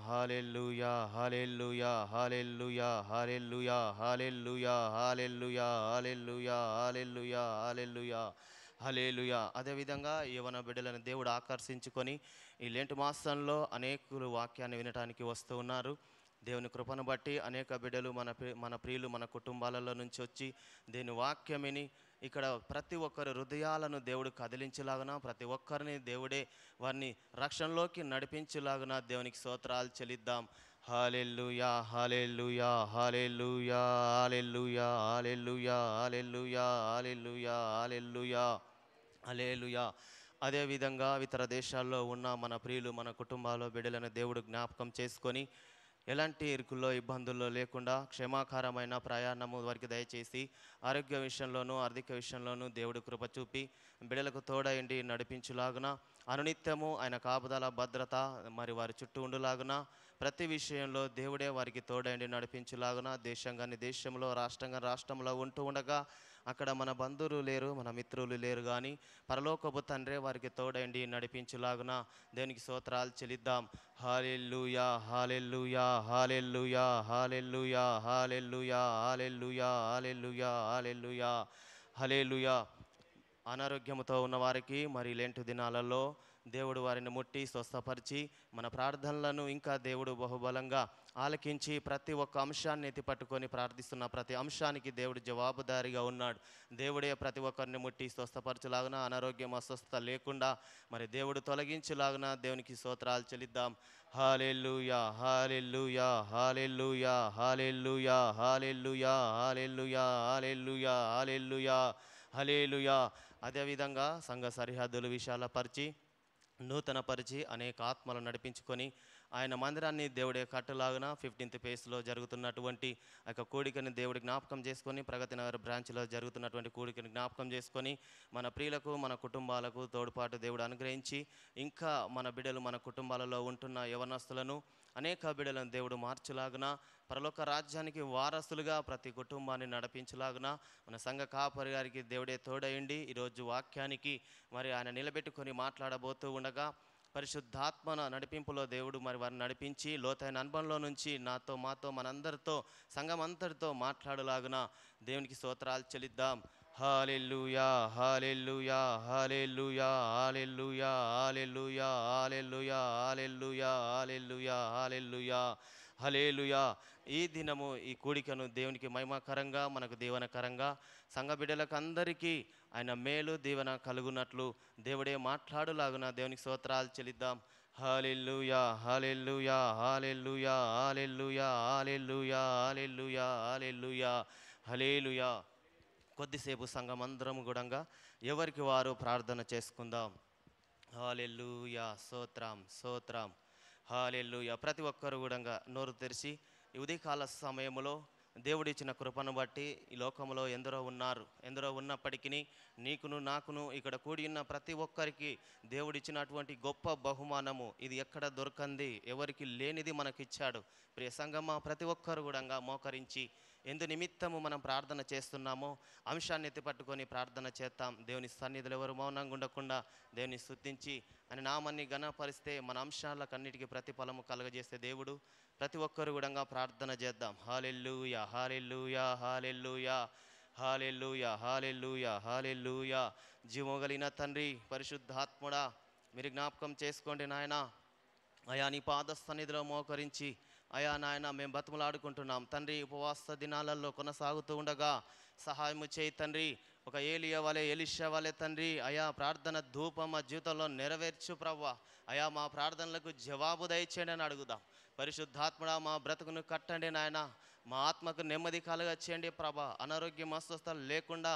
హల్లెలూయా హల్లెలూయా హల్లెలూయా హల్లెలూయా హల్లెలూయా హల్లెలూయా హల్లెలూయా హల్లెలూయా హల్లెలూయా హల్లెలూయా. అదేవిధంగా యవ్వన బిడ్డలను దేవుడు ఆకర్షించుకొని ఈ లెంట్ మాసంలో అనేకులు వాక్యాన్ని వినటానికి వస్తూ ఉన్నారు. దేవుని కృపను బట్టి అనేక బిడ్డలు మన ప్రియులు మన కుటుంబాలలో నుంచి వచ్చి దేవుని వాక్యం విని ఇక్కడ ప్రతి ఒక్కరి హృదయాలను దేవుడు కదిలించేలాగున ప్రతి ఒక్కరిని దేవుడే వారిని రక్షణలోకి నడిపించేలాగున దేవునికి స్తోత్రాలు చెల్లిద్దాం. హల్లెలూయా హల్లెలూయా హల్లెలూయా హల్లెలూయా హల్లెలూయా హల్లెలూయా హల్లెలూయా హల్లెలూయా హల్లెలూయా. అదేవిధంగా ఇతర దేశాల్లో ఉన్న మన ప్రియులు మన కుటుంబాల్లో బిడ్డలను దేవుడు జ్ఞాపకం చేసుకొని ఎలాంటి ఇరుకుల్లో ఇబ్బందుల్లో లేకుండా క్షేమాకారమైన ప్రయాణము వారికి దయచేసి ఆరోగ్య విషయంలోనూ ఆర్థిక విషయంలోనూ దేవుడు కృప చూపి బిడ్డలకు తోడయండి నడిపించులాగున అనునిత్యము ఆయన కాపుదల భద్రత మరి వారి చుట్టూ ఉండులాగున ప్రతి విషయంలో దేవుడే వారికి తోడయండి నడిపించులాగున దేశంగాని దేశంలో రాష్ట్రంలో ఉంటూ ఉండగా అక్కడ మన బంధువులు లేరు మన మిత్రులు లేరు కానీ పరలోకపు తండ్రే వారికి తోడయండి నడిపించులాగున దేవునికి స్తోత్రాలు చెల్లిద్దాం. హల్లెలూయా హల్లెలూయా హల్లెలూయా హల్లెలూయా హల్లెలూయా హల్లెలూయా హల్లెలూయా హల్లెలూయా హల్లెలూయా. అనారోగ్యంతో ఉన్న వారికి మరి లెంటు దినాలలో దేవుడు వారిని ముట్టి స్వస్థపరిచి మన ప్రార్థనలను ఇంకా దేవుడు బహుబలంగా ఆలకించి ప్రతి ఒక్క అంశాన్ని ఎత్తి పట్టుకొని ప్రార్థిస్తున్న ప్రతి అంశానికి దేవుడు జవాబుదారీగా ఉన్నాడు. దేవుడే ప్రతి ఒక్కరిని ముట్టి స్వస్థపరచులాగున అనారోగ్యం అస్వస్థత లేకుండా మరి దేవుడు తొలగించులాగున దేవునికి స్తోత్రాలు చెల్లిద్దాం. హల్లెలూయా హల్లెలూయా హల్లెలూయా హల్లెలూయా హల్లెలూయా హల్లెలూయా హల్లెలూయా హల్లెలూయా హల్లెలూయా. అదేవిధంగా సంఘ సరిహద్దులు విశాలపరిచి నూతనపరిచి అనేక ఆత్మలు నడిపించుకొని ఆయన మందిరాన్ని దేవుడే కట్టులాగున 15th ఫేజ్లో జరుగుతున్నటువంటి ఆ యొక్క కూడికని దేవుడి జ్ఞాపకం చేసుకొని ప్రగతి నగర్ బ్రాంచ్లో జరుగుతున్నటువంటి కూడికని జ్ఞాపకం చేసుకొని మన ప్రియులకు మన కుటుంబాలకు తోడ్పాటు దేవుడు అనుగ్రహించి ఇంకా మన బిడ్డలు మన కుటుంబాలలో ఉంటున్న యవనస్తులను అనేక బిడ్డలను దేవుడు మార్చులాగున పరలోక రాజ్యానికి వారసులుగా ప్రతి కుటుంబాన్ని నడిపించులాగున మన సంఘ కాపరి గారికి దేవుడే తోడయండి ఈరోజు వాక్యానికి మరి ఆయన నిలబెట్టుకొని మాట్లాడబోతూ ఉండగా పరిశుద్ధాత్మన నడిపింపులో దేవుడు మరి వారిని నడిపించి లోతైన అనుభవంలో నుంచి నాతో మాతో మనందరితో సంఘం అంతటితో మాట్లాడులాగున దేవునికి స్తోత్రాలు చెల్లిద్దాం. హల్లెలూయా హల్లెలూయా హల్లెలూయా హల్లెలూయా హల్లెలూయా హల్లెలూయా హల్లెలూయా హల్లెలూయా హల్లెలూయా హల్లెలూయా. ఈ దినము ఈ కూడికను దేవునికి మహిమకరంగా మనకు దీవెనకరంగా సంఘ బిడ్డలకు అందరికీ ఆయన మేలు దీవెన కలుగునట్లు దేవుడే మాట్లాడులాగున దేవునికి స్తోత్రాలు చెల్లిద్దాం. హల్లెలూయా హల్లెలూయా హల్లెలూయా హల్లెలూయా హల్లెలూయా హల్లెలూయా హల్లెలూయా హల్లెలూయా. కొద్దిసేపు సంఘం అందరం కూడా ఎవరికి వారు ప్రార్థన చేసుకుందాం. హల్లెలూయా స్తోత్రం స్తోత్రం హల్లెలూయా. ప్రతి ఒక్కరు కూడా నోరు తెరిచి ఈ ఉదయకాల సమయంలో దేవుడిచ్చిన కృపను బట్టి ఈ లోకంలో ఎందరో ఉన్నప్పటికీ నీకును నాకును ఇక్కడ కూడి ఉన్న ప్రతి ఒక్కరికి దేవుడిచ్చినటువంటి గొప్ప బహుమానము ఇది ఎక్కడ దొరకంది ఎవరికి లేనిది మనకిచ్చాడు. ప్రియ సంగమా ప్రతి ఒక్కరు కూడా మోకరించి ఎందు నిమిత్తము మనం ప్రార్థన చేస్తున్నామో అంశాన్ని ఎత్తిపట్టుకొని ప్రార్థన చేద్దాం. దేవుని సన్నిధిలో ఎవరు మౌనంగా ఉండకుండా దేవుని స్తుతించి అని నామాన్ని ఘనపరిస్తే మన అంశాలకన్నిటికీ ప్రతిఫలము కలుగజేసే దేవుడు. ప్రతి ఒక్కరు కూడా ప్రార్థన చేద్దాం. హల్లెలూయా హల్లెలూయా హల్లెలూయా హల్లెలూయా హల్లెలూయా హల్లెలూయా. జీవము కలిగిన తండ్రి పరిశుద్ధాత్ముడా మీరు జ్ఞాపకం చేసుకోండి నాయన. అయా నీ పాద సన్నిధిలో మోకరించి అయా నాయన మేము బతుములాడుకుంటున్నాం తండ్రి. ఉపవాస దినాలలో కొనసాగుతూ ఉండగా సహాయము చేయి తండ్రి. ఒక ఏలియా వలె ఎలీషా వలె తండ్రి అయా ప్రార్థన ధూపం మా జీవితంలో నెరవేర్చు ప్రవ్వా. అయా మా ప్రార్థనలకు జవాబు దయచేయండి అని అడుగుదాం. పరిశుద్ధాత్మడా మా బ్రతుకును కట్టండి నాయన. మా ఆత్మకు నెమ్మది కలగచేయండి ప్రభా. అనారోగ్యం అస్వస్థలు లేకుండా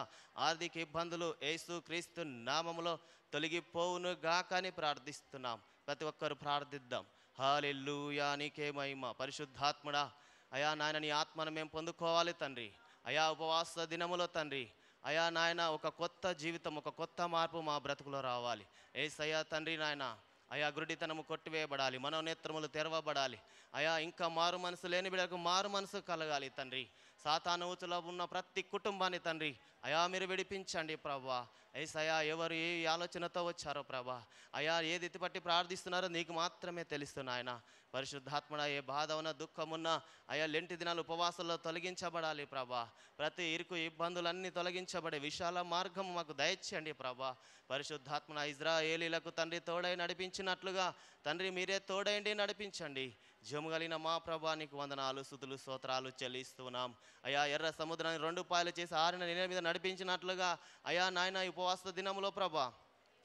ఆర్థిక ఇబ్బందులు యేసు క్రీస్తు నామములో తొలగిపోవును గాక అని ప్రార్థిస్తున్నాం. ప్రతి ఒక్కరు ప్రార్థిద్దాం. హల్లెలూయా నీకే మహిమ. పరిశుద్ధాత్ముడా అయా నాయన నీ ఆత్మను మేము పొందుకోవాలి తండ్రి. అయా ఉపవాస దినములో తండ్రి అయా నాయన ఒక కొత్త జీవితం ఒక కొత్త మార్పు మా బ్రతుకులో రావాలి. యేసయ్యా తండ్రి నాయన అయా గురుడితనము కొట్టివేయబడాలి. మనోనేత్రములు తెరవబడాలి. అయా ఇంకా మారు మనసు లేని బిడ్డలకు మారు మనసు కలగాలి తండ్రి. సాతాను ఊచులో ఉన్న ప్రతి కుటుంబాన్ని తండ్రి అయా మీరు విడిపించండి ప్రభా. యేసయ్యా ఎవరు ఏ ఆలోచనతో వచ్చారో ప్రభా, అయా ఏది ఎత్తిపట్టి ప్రార్థిస్తున్నారో నీకు మాత్రమే తెలుసు నాయన. పరిశుద్ధాత్మడ ఏ బాధ ఉన్న దుఃఖమున్నా అయా లెంటి దినాలు ఉపవాసంలో తొలగించబడాలి ప్రభా. ప్రతి ఇరుకు ఇబ్బందులన్నీ తొలగించబడే విశాల మార్గం మాకు దయచేయండి ప్రభా. పరిశుద్ధాత్మన ఇజ్రాయేలీలకు తండ్రి తోడై నడిపించినట్లుగా తండ్రి మీరే తోడైండి నడిపించండి. జముగలిన మా ప్రభా నీకు వందనాలు స్తుతులు స్తోత్రాలు చెల్లిస్తున్నాం. అయా ఎర్ర సముద్రాన్ని 2 పాయలు చేసి ఆరిన నీళ్ళ మీద నడిపించినట్లుగా అయా నాయన ఈ ఉపవాస దినంలో ప్రభా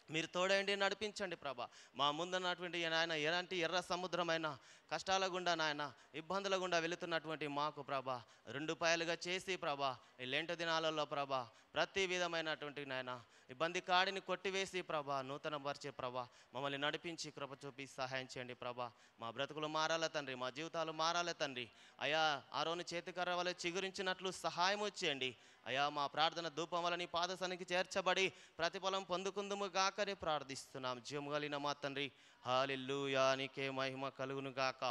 మీరు తోడేండి నడిపించండి ప్రభా. మా ముందున్నటువంటి నాయన ఎలాంటి ఎర్ర సముద్రమైన కష్టాల గుండా నాయన ఇబ్బందుల గుండా వెళుతున్నటువంటి మాకు ప్రభా 2 పాయలుగా చేసి ప్రభా ఈ లెంట దినాలలో ప్రభా ప్రతి విధమైనటువంటి నాయన ఇబ్బంది కాడిని కొట్టివేసి ప్రభా నూతన పరిచే ప్రభా మమ్మల్ని నడిపించి కృప చూపి సహాయం చేయండి ప్రభా. మా బ్రతుకులు మారాల తండ్రి, మా జీవితాలు మారాల తండ్రి. అయా ఆరోను చేతికర్ర వల్ల చిగురించినట్లు సహాయము చేయండి అయా. మా ప్రార్థన ధూపం వల్ల నీ పాదసనికి చేర్చబడి ప్రతిఫలం పొందుకుందుము గాకని ప్రార్థిస్తున్నాం. జీవముగలిగిన మా తండ్రి హల్లెలూయా నీకే మహిమ కలుగును గాక.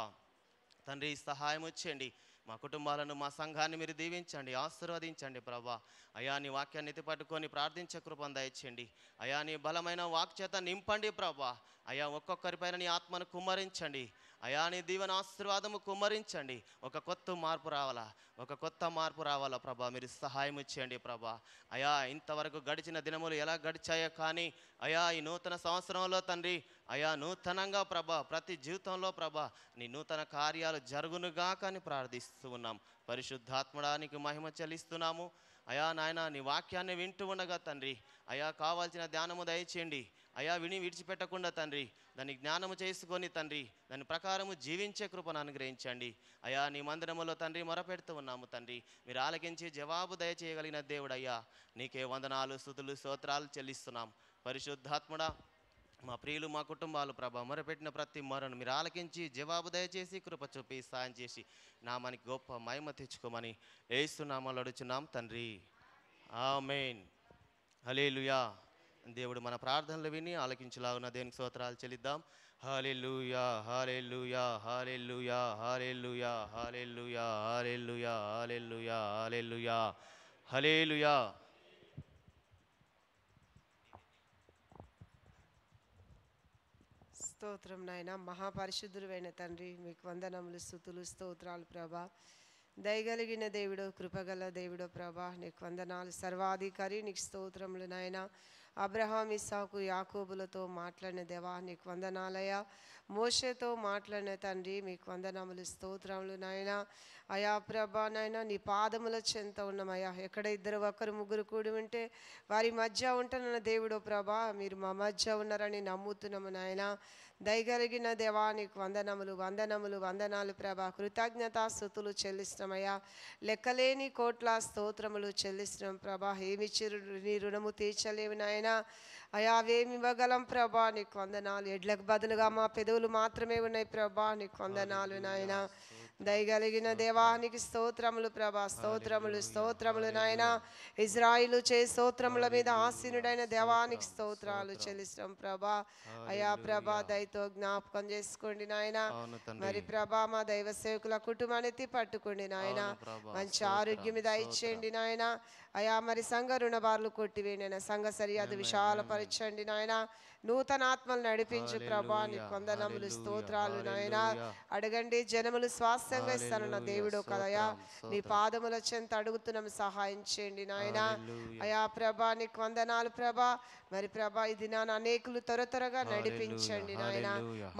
తండ్రి సహాయం చేయండి. మా కుటుంబాలను మా సంఘాన్ని మీరు దీవించండి, ఆశీర్వదించండి ప్రభా. అయా నీ వాక్యాన్ని ఎత్తి పట్టుకొని ప్రార్థించే కృపను దయచేయండి అయా. నీ బలమైన వాక్ చేత నింపండి ప్రభా. అయా ఒక్కొక్కరిపైన నీ ఆత్మను కుమ్మరించండి అయా. నీ దీవెన ఆశీర్వాదము కుమ్మరించండి. ఒక కొత్త మార్పు రావాలా ప్రభా. మీరు సహాయం చేయండి ప్రభా. అయా ఇంతవరకు గడిచిన దినములు ఎలా గడిచాయో కానీ అయా ఈ నూతన సంవత్సరంలో తండ్రి అయా నూతనంగా ప్రభా ప్రతి జీవితంలో ప్రభా నీ నూతన కార్యాలు జరుగునుగా కానీ ప్రార్థిస్తూ ఉన్నాం. పరిశుద్ధాత్మడానికి మహిమ చెల్లిస్తున్నాము అయా. నాయన నీ వాక్యాన్ని వింటూ ఉండగా తండ్రి అయా కావాల్సిన ధ్యానము దయచేయండి అయా. విడిచిపెట్టకుండా తండ్రి దాన్ని జ్ఞానము చేసుకొని తండ్రి దాని ప్రకారము జీవించే కృపను అనుగ్రహించండి అయా. నీ మందిరములో తండ్రి మొరపెడుతూ ఉన్నాము తండ్రి. మీరు ఆలకించి జవాబు దయచేయగలిగిన దేవుడయ్యా నీకే వందనాలు స్తుతులు స్తోత్రాలు చెల్లిస్తున్నాం. పరిశుద్ధాత్ముడా మా ప్రియులు మా కుటుంబాలు ప్రభా మొరపెట్టిన ప్రతి మొరను మీరు ఆలకించి జవాబు దయచేసి కృప చూపి సాయం చేసి నామానికి గొప్ప మహిమ తెచ్చుకోమని యేసునామములో అడుగుచున్నాం తండ్రి, ఆమేన్. హల్లెలూయా. దేవుడు మన ప్రార్థనలు విని ఆలకించులాగున దేవునికి స్తోత్రాలు చెల్లిద్దాం. హల్లెలూయా హల్లెలూయా హల్లెలూయా హల్లెలూయా హల్లెలూయా హల్లెలూయా హల్లెలూయా హల్లెలూయా హల్లెలూయా. స్తోత్రం నాయన. మహాపరిశుద్ధుడైన తండ్రి మీకు వందనములు స్తుతులు స్తోత్రాలు ప్రభా. దయగలిగిన దేవుడు కృపగల దేవుడు ప్రభా నీకు వందనాలు. సర్వాధికారి నీకు స్తోత్రములు నాయన. అబ్రహాం ఇస్సాకు యాకోబులతో మాట్లాడిన దేవా నీకు వందనాలయ్యా. మోషేతో మాట్లాడిన తండ్రి మీకు వందనములు స్తోత్రములు నాయన. అయా ప్రభా నాయన నీ పాదముల చెంత ఉన్నమయ్యా. ఎక్కడ 2 1 3 కూడి ఉంటే వారి మధ్య ఉంటున్న దేవుడు ప్రభా మీరు మా మధ్య ఉన్నారని నమ్ముతున్నాము నాయన. దయగలిగిన దేవా నీకు వందనములు వందనములు వందనాలు ప్రభా. కృతజ్ఞతాస్తుతులు చెల్లిస్తున్నామయ్యా. లెక్కలేని కోట్ల స్తోత్రములు చెల్లిస్తున్నాం ప్రభా. ఏమిచ్చి నీ రుణము తీర్చలేవు నాయన. అయా అవేమి ఇవ్వగలం ప్రభా నీకు వందనాలు. ఎడ్లకు బదులుగా మా పెదవులు మాత్రమే ఉన్నాయి ప్రభా నీకు వందనాలు నాయన. దయగలిగిన దేవానికి స్తోత్రములు ప్రభా. స్తోత్రములు స్తోత్రములు నాయన. ఇజ్రాయిలు చే స్తోత్రముల మీద ఆసీనుడైన దేవానికి స్తోత్రాలు చెల్లిస్తాం ప్రభా. అయా ప్రభా దయతో జ్ఞాపకం చేసుకోండి నాయన. మరి ప్రభా మా దైవ సేవకుల కుటుంబాన్ని ఎత్తి పట్టుకోండి నాయన. మంచి ఆరోగ్యం దయచేయండి నాయన. అయా మరి సంఘ రుణబార్లు కొట్టివేయండి. సంఘ సరిహద్దు విశాలపరచండి నాయన. నూతన ఆత్మలు నడిపించు ప్రభా నీకు వందనములు స్తోత్రాలు నాయన. అడగండి జనములు స్వాస్థ్యంగా ఇస్తానన్న దేవుడు కదయా. నీ పాదముల చెంత అడుగుతున్నాము సహాయం చేయండి నాయన. అయా ప్రభా నీకు వందనాలు ప్రభా. మరి ప్రభా ఈ దినాన అనేకులు త్వరగా నడిపించండి నాయన.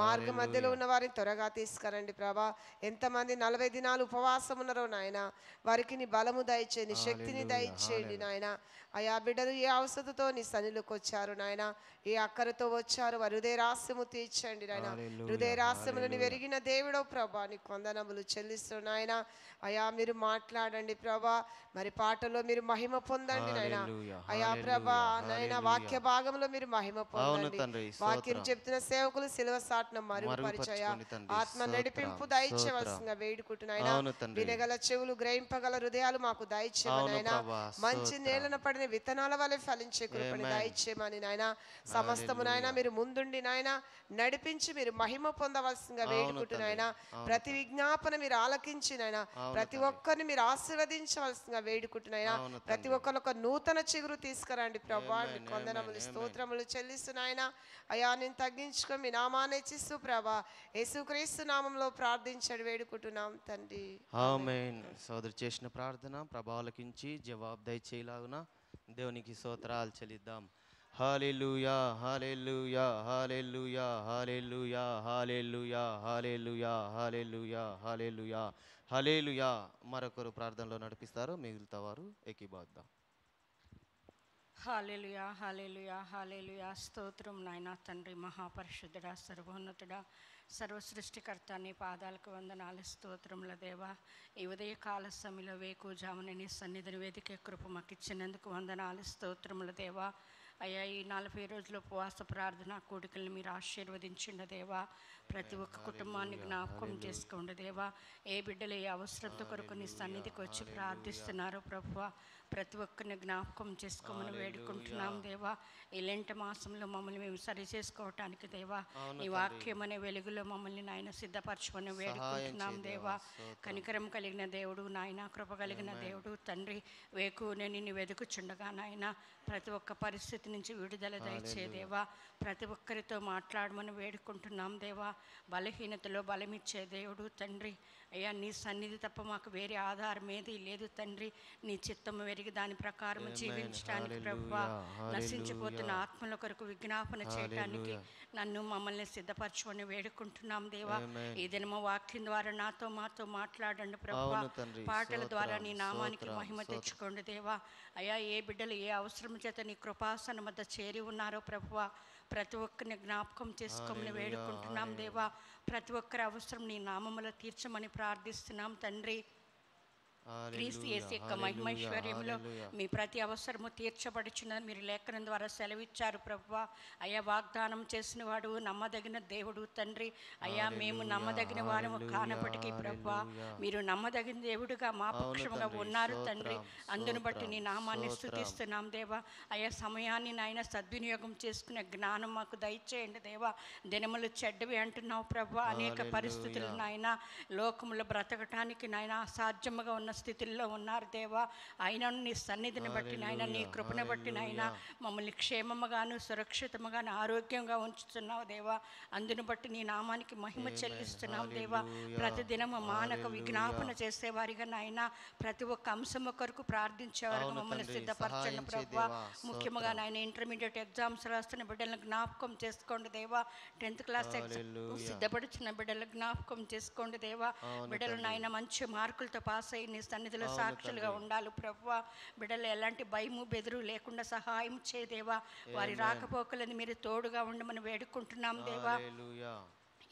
మార్గ మధ్యలో ఉన్న వారిని త్వరగా తీసుకురండి ప్రభా. ఎంతమంది 40 దినాలు ఉపవాసం ఉన్నారో నాయన వారికి నీ బలము దయచేయండి, శక్తిని దయచేయండి నాయన. అయా బిడ్డలు ఏ అవసరతతో నీ సన్నిధిలోకి వచ్చారు నాయన, ఏ అక్కరతో వచ్చారు వారి హృదయ రహస్యము తీర్చండి నాయన. హృదయ రహస్యములను వెరిగిన దేవుడో ప్రభా నీకు వందనములు చెల్లిస్తూ నాయన. అయా మీరు మాట్లాడండి ప్రభా. మరి పాటలో మీరు మహిమ పొందండి నాయన. అయా ప్రభా నాయన వాక్య భాగంలో మీరు మహిమ అవును పొందండి. తండ్రి, వాక్యం స్తోత్రం. చెప్తున్న సేవకులు సిలువ సాటున మరుగుపరిచయ మరుగుపరచుకోండి తండ్రి, ఆత్మ స్తోత్రం, నడిపింపు స్తోత్రం. దయచేయవలసిందిగా వేడుకుంటున్నాయినా. అవును తండ్రి. వినగల చెవులు, గ్రహింపగల హృదయాలు మాకు అవును దయచేయమనైనా. ప్రభా, మంచి స్తోత్రం. నేలను పడిన విత్తనాల వలె ఫలించే కృపని ఆమేన్. దయచేయమని నాయన. సమస్తము నాయన హల్లెలూయా. మీరు ముందుండి నాయన నడిపించి మీరు మహిమ పొందవలసిందిగా అవును తండ్రి, వేడుకుంటున్నాయినా. అవును ప్రతి తండ్రి. విజ్ఞాపన మీరు ఆలకించి నాయన అవును ప్రతి తండ్రి. ఒక్కరిని మీరు ఆశీర్వదించవలసిందిగా వేడుకుంటున్నాయినా. అవును ప్రతి తండ్రి. ఒక్కరు ఒక నూతన చిగురు తీసుకురండి ప్రభా. ఆమేన్, మీకు ఆమేన్, వందనములు ఆమేన్. స్తోత్రములు చెల్లిస్తున్నాయినా. అయా నేను తగ్గించుకొని మీ నామాన్ని హెచ్చిస్తూ ప్రభా యేసుక్రీస్తు నామంలో ప్రార్థించడి వేడుకుంటున్నాం తండ్రి. ఆమేన్. సోదరు చేసిన ప్రార్థన ప్రభావలకించి జవాబు దయచేయలాగున దేవునికి స్తోత్రాలు చెల్లిద్దాం. హల్లెలూయా, హల్లెలూయా, హల్లెలూయా, హల్లెలూయా, హల్లెలూయా, హల్లెలూయా, హల్లెలూయా, హల్లెలూయా, హల్లెలూయా. మరొకరు ప్రార్థనలో నడిపిస్తారు, మిగులుతా వారు ఏకీభవిద్దాం. హల్లెలూయా, హల్లెలూయా, హల్లెలూయా. స్తోత్రం నాయనా తండ్రి, మహాపరిశుద్ధుడా, సర్వోన్నతుడా, సర్వ సృష్టికర్త, నీ పాదాలకు వందనాలు, స్తోత్రముల దేవా. ఈ ఉదయకాల సమయంలో వేకుజామున నీ సన్నిధిని వెతికే కృప మాకు ఇచ్చినందుకు వందనాలు, స్తోత్రముల దేవా. అయ్యా ఈ 40 రోజుల ఉపవాస ప్రార్థన కూడికల్ని మీరు ఆశీర్వదించిండ దేవా. ప్రతి ఒక్క కుటుంబాన్ని జ్ఞాపకం చేసుకోండి దేవా. ఏ బిడ్డలు ఏ అవసరంతో కొరకు నీ సన్నిధికి వచ్చి ప్రార్థిస్తున్నారో ప్రభువా, ప్రతి ఒక్కరిని జ్ఞాపకం చేసుకోమని వేడుకుంటున్నాం దేవా. ఈ లెంట మాసంలో మమ్మల్ని మేము సరి చేసుకోవటానికి దేవా, నీ వాక్యం అనే వెలుగులో మమ్మల్ని నాయన సిద్ధపరచమని వేడుకుంటున్నాం దేవా. కనికరం కలిగిన దేవుడు నాయన, కృప కలిగిన దేవుడు తండ్రి, వేకునే నిన్ను వెతుకుచుండగా నాయన ప్రతి ఒక్క పరిస్థితి నుంచి విడుదల దయచే దేవా. ప్రతి ఒక్కరితో మాట్లాడమని వేడుకుంటున్నాం దేవా. బలహీనతలో బలమిచ్చే దేవుడు తండ్రి, అయ్యా నీ సన్నిధి తప్ప మాకు వేరే ఆధారం ఏది లేదు తండ్రి. నీ చిత్తము వెరిగి దాని ప్రకారం జీవించడానికి ప్రభువా, నశించిపోతున్న ఆత్మల కొరకు విజ్ఞాపన చేయటానికి నన్ను మమ్మల్ని సిద్ధపరచుకొని వేడుకుంటున్నాం దేవా. ఈ దినము వాక్యం ద్వారా నాతో మాతో మాట్లాడండి ప్రభువా. పాటల ద్వారా నీ నామానికి మహిమ తెచ్చుకోండి దేవా. అయ్యా ఏ బిడ్డలు ఏ అవసరం చేత నీ కృపాసన మధ్య చేరి ఉన్నారో ప్రభువా, ప్రతి ఒక్కరిని జ్ఞాపకం చేసుకోమని వేడుకుంటున్నాం దేవా. ప్రతి ఒక్కరి అవసరం నీ నామములో తీర్చమని ప్రార్థిస్తున్నాం తండ్రి. క్రీస్తు యేసు యొక్క మహిమైశ్వర్యంలో మీ ప్రతి అవసరము తీర్చబడుచున్నది మీరు లేఖనం ద్వారా సెలవిచ్చారు ప్రభువా. అయ్యా వాగ్దానం చేసిన వాడు నమ్మదగిన దేవుడు తండ్రి. అయ్యా మేము నమ్మదగిన వారము కానప్పటికీ ప్రభువా, మీరు నమ్మదగిన దేవుడుగా మా పక్షముగా ఉన్నారు తండ్రి. అందును బట్టి నీ నామాన్ని స్తుతిస్తున్నాం దేవా. అయ్యా సమయాన్ని నాయన సద్వినియోగం చేసుకునే జ్ఞానం మాకు దయచేయండి దేవా. దినములు చెడ్డవి అంటున్నావు ప్రభువా. అనేక పరిస్థితులు నాయన లోకములో బ్రతకటానికి నాయన అసాధ్యముగా ఉన్న స్థితిలో ఉన్నారు దేవా. అయినను నీ సన్నిధిని బట్టి నాయన, నీ కృపను బట్టి నాయన మమ్మల్ని క్షేమముగాను సురక్షితముగాను ఆరోగ్యంగా ఉంచుతున్నావు దేవా. అందును బట్టి నీ నామానికి మహిమ చెల్లిస్తున్నావు దేవా. ప్రతిదినము మానక విజ్ఞాపన చేసేవారిగా నాయన, ప్రతి ఒక్క అంశము కొరకు ప్రార్థించేవారుగా మమ్మల్ని సిద్ధపరచండి ప్రభువా. ముఖ్యంగా నాయన ఇంటర్మీడియట్ ఎగ్జామ్స్ రాస్తున్న బిడ్డలను జ్ఞాపకం చేసుకోండి దేవా. 10th క్లాస్ సిద్ధపడుతున్న బిడ్డలు జ్ఞాపకం చేసుకోండి దేవా. బిడ్డలు నాయన మంచి మార్కులతో పాస్ అయ్యి నీ సన్నిధిలో సాక్షులుగా ఉండాలి ప్రభువా. బిడ్డలు ఎలాంటి భయము బెదురు లేకుండా సహాయం చేయదేవా. వారి రాకపోకలని మీరు తోడుగా ఉండమని వేడుకుంటున్నాం దేవా.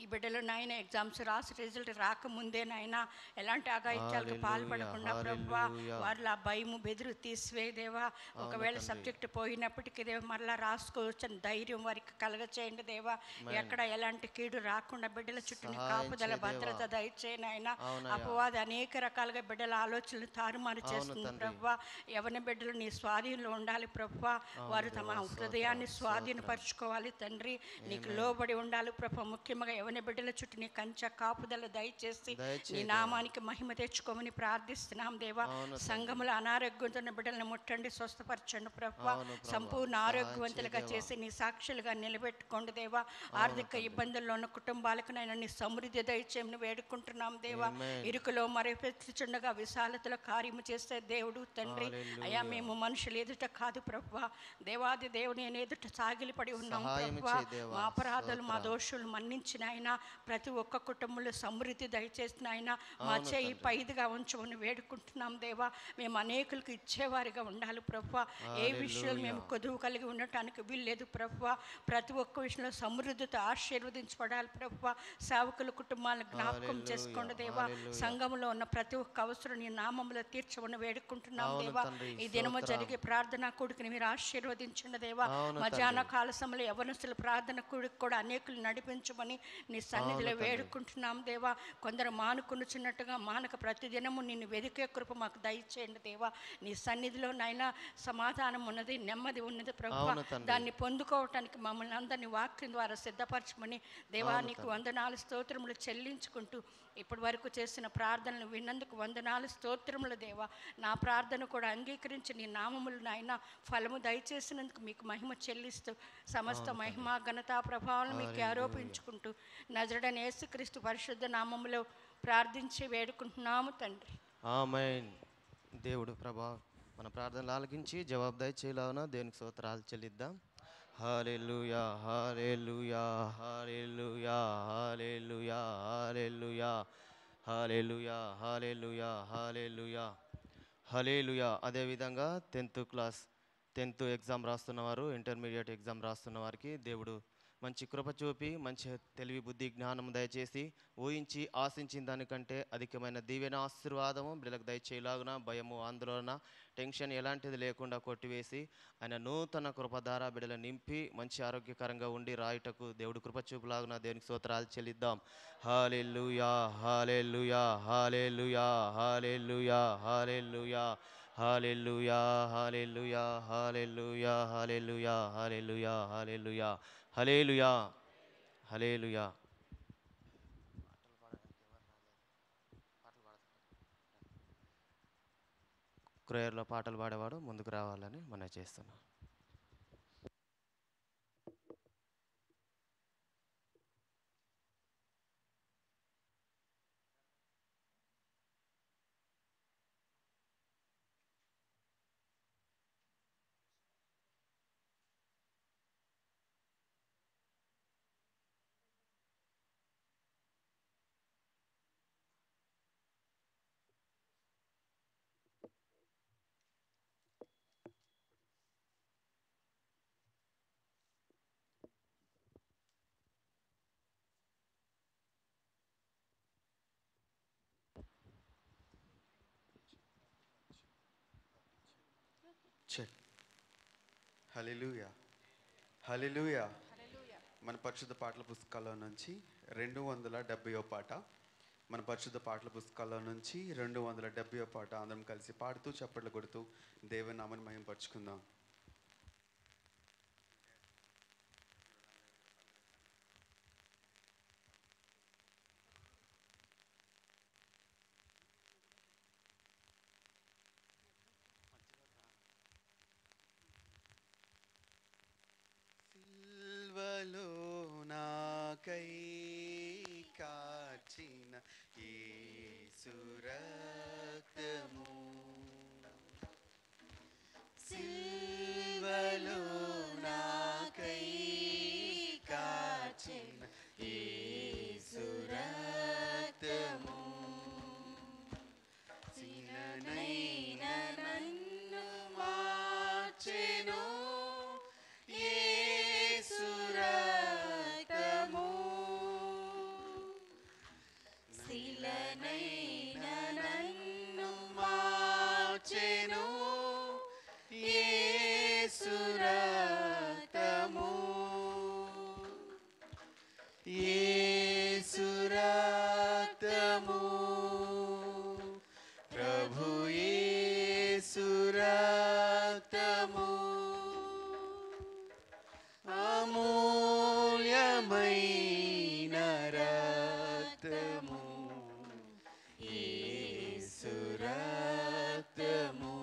ఈ బిడ్డలు నాయన ఎగ్జామ్స్ రాసి రిజల్ట్ రాకముందే నాయన ఎలాంటి అఘాయిత్యాలకు పాల్పడకుండా ప్రభువా, వారిలో ఆ భయము బెదురు తీసివేదేవా. ఒకవేళ సబ్జెక్ట్ పోయినప్పటికీ దేవా మరలా రాసుకోవచ్చని ధైర్యం వారికి కలగచేయండి దేవా. ఎక్కడ ఎలాంటి కీడు రాకుండా బిడ్డల చుట్టూ కాపుదల భద్రత దయచేయండి ఆయన. అపవాది అనేక రకాలుగా బిడ్డల ఆలోచనలు తారుమారు చేస్తుంది ప్రభువా. యవన బిడ్డలు నీ స్వాధీనంలో ఉండాలి ప్రభువా. వారు తమ హృదయాన్ని స్వాధీనపరచుకోవాలి తండ్రి. నీకు లోబడి ఉండాలి ప్రభు. ముఖ్యంగా యవన బిడ్డల చుట్టూ నీ కంచె కాపుదల దయచేసి నీ నామానికి మహిమ తెచ్చుకోమని ప్రార్థిస్తున్నాం దేవా. సంఘముల అనారోగ్యంతో ఉన్న బిడ్డలను ముట్టండి, స్వస్థపరచండి ప్రభువా. సంపూర్ణ ఆరోగ్యవంతులుగా చేసి నీ సాక్షులుగా నిలబెట్టుకోండి దేవా. ఆర్థిక ఇబ్బందుల్లో ఉన్న కుటుంబాలకు నైనా నీ సమృద్ధి దయచేయమని వేడుకుంటున్నాం దేవా. ఇరుకులో మరెపెచ్చుచుండగా విశాలతలో కార్యము చేసే దేవుడు తండ్రి. అయ్యా మేము మనుషులు ఎదుట కాదు ప్రభువా, దేవాది దేవుని ఎదుట సాగిలిపడి ఉన్నాం ప్రభువా. మా అపరాధాలు మా దోషులు మన్నించిన నాయన ప్రతి ఒక్క కుటుంబంలో సమృద్ధి దయచేసి నాయన మా చేయి పైదిగా ఉంచమని వేడుకుంటున్నాం దేవా. మేము అనేకులకు ఇచ్చేవారిగా ఉండాలి ప్రభువా. ఏ విషయాలు మేము కొదువు కలిగి ఉండటానికి వీల్లేదు ప్రభువా. ప్రతి ఒక్క విషయంలో సమృద్ధితో ఆశీర్వదించబడాలి ప్రభువా. సేవకుల కుటుంబాలను జ్ఞాపకం చేసుకోండి దేవా. సంఘంలో ఉన్న ప్రతి ఒక్క అవసరం నీ నామంలో తీర్చమని వేడుకుంటున్నాం దేవా. ఈ దినము జరిగే ప్రార్థనా కూడికని మీరు ఆశీర్వదించండి దేవా. మధ్యాహ్న కాల సమయంలో యవనస్తుల ప్రార్థన కూడికి కూడా అనేకులు నడిపించమని నీ సన్నిధిలో వేడుకుంటున్నాం దేవా. కొందరు మానుకునుచున్నట్టుగా మానక ప్రతిదినము నిన్ను వెదికే కృప మాకు దయచేయండి దేవా. నీ సన్నిధిలో నాయన సమాధానం ఉన్నది, నెమ్మది ఉన్నది ప్రభువా. దాన్ని పొందుకోవటానికి మమ్మల్ని అందరినీ వాక్యం ద్వారా సిద్ధపరచమని దేవా నీకు వందనాలు స్తోత్రములు చెల్లించుకుంటూ ఇప్పటి వరకు చేసిన ప్రార్థనలు విన్నందుకు వందనాలు స్తోత్రములు దేవా. నా ప్రార్థన కూడా అంగీకరించి నీ నామములు నాయన ఫలము దయచేసినందుకు మీకు మహిమ చెల్లిస్తూ సమస్త మహిమ ఘనతా ప్రభావాలను మీకు ఆరోపించుకుంటూ నజరుడైన యేసుక్రీస్తు పరిశుద్ధ నామములో ప్రార్థించి వేడుకుంటున్నాము తండ్రి. ఆమేన్. దేవుడు ప్రభా మన ప్రార్థనలు ఆలకించి జవాబు దయచేలాగున దేవునికి స్తోత్రాలు చెల్లిద్దాం. హల్లెలూయా హల్లెలూయా హల్లెలూయా హల్లెలూయా హల్లెలూయా హల్లెలూయా హల్లెలూయా హల్లెలూయా హల్లెలూయా. అదేవిధంగా 10th ఎగ్జామ్ రాస్తున్నవారు, ఇంటర్మీడియట్ ఎగ్జామ్ రాస్తున్న వారికి దేవుడు మంచి కృప చూపి మంచి తెలివి బుద్ధి జ్ఞానం దయచేసి ఊహించి ఆశించిన దానికంటే అధికమైన దీవెన ఆశీర్వాదము బిడ్డలకు దయచేయలాగున భయము ఆందోళన టెన్షన్ ఎలాంటిది లేకుండా కొట్టివేసి ఆయన నూతన కృప ద్వారా బిడ్డలు నింపి మంచి ఆరోగ్యకరంగా ఉండి రాయుటకు దేవుడు కృప చూపులాగున దేవునికి స్తోత్రాలు చెల్లిద్దాం. హల్లెలూయా హల్లెలూయా హల్లెలూయా హల్లెలూయా హల్లెలూయా హల్లెలూయా హల్లెలూయా హల్లెలూయా హల్లెలూయా హల్లెలూయా హల్లెలూయా హల్లెలూయా హల్లెలూయా. క్రయర్లో పాటలు పాడేవాడు ముందుకు రావాలని మనం చేస్తున్నాం. హల్లెలూయా హల్లెలూయా. మన పరిశుద్ధ పాటల పుస్తకాల్లో నుంచి 270వ పాట, మన పరిశుద్ధ పాటల పుస్తకాల్లో నుంచి 270వ పాట అందరం కలిసి పాడుతూ చప్పట్లు కొడుతూ దేవుని నామమును మహిమపరచుకుందాం. సిల్వలో నాకై కాచిన యేసు రక్తము, సిల్వలో నాకై కాచిన యేసు రక్తము, సిననైన నన్ను మార్చెను యేసు రక్తము, సిలనైన నన్ను మార్చెను యేసు రక్తము, యేసు రక్తము, ప్రభు యేసు రక్తము, అమూల్యమైన రక్తము, యేసు రక్తము,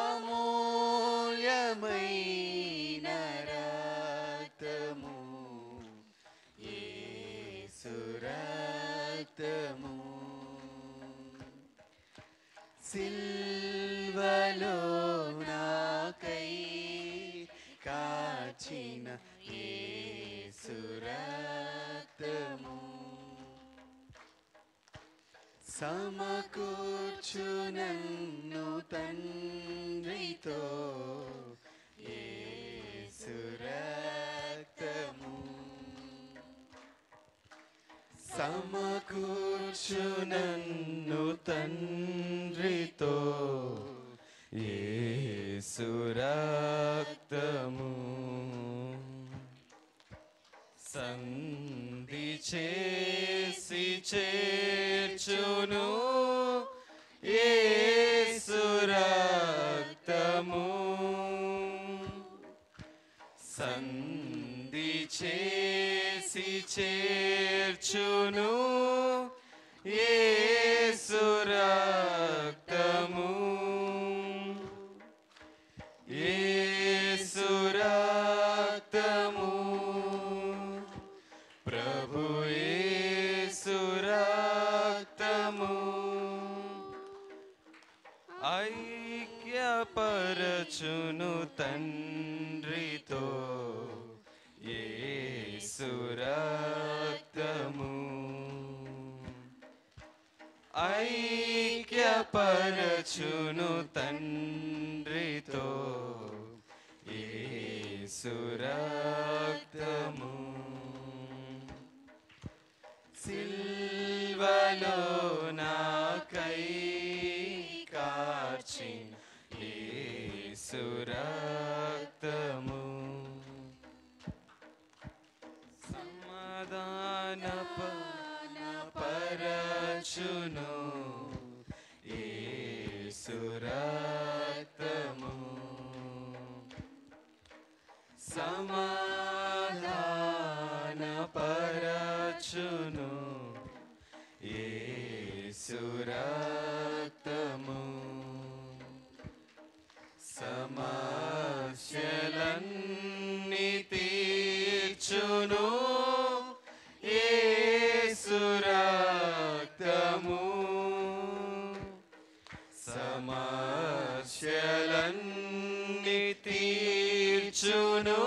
అమూల్యమైన రక్తము, యేసు రక్తము, సిల్వలో నాకై కాచిన యేసు సమకూర్చు నన్ను తండ్రితో యేసు రక్తము. సమకూర్చు నన్ను తండ్రితో యేసు రక్తము. సంధి చేసి చేర్చును యేసు రక్తము. సంధి చేసి చేర్చును యేసు రక్తము. యేసు రక్తము. ప్రభు యేసు రక్తము. ఐక్యపరచును తండ్రితో యేసు రక్తము. ఐక్యపరచును తండ్రితో యేసు రక్తము. సిల్వలో నాకై కార్చిన యేసు రక్తము. సమాధాన పరచును యేసు రక్తము. సమాధాన పరచును యేసు రక్తము. సమస్యలన్నీ తీర్చును యేసు రక్తము. సమస్యలన్నీ తీర్చును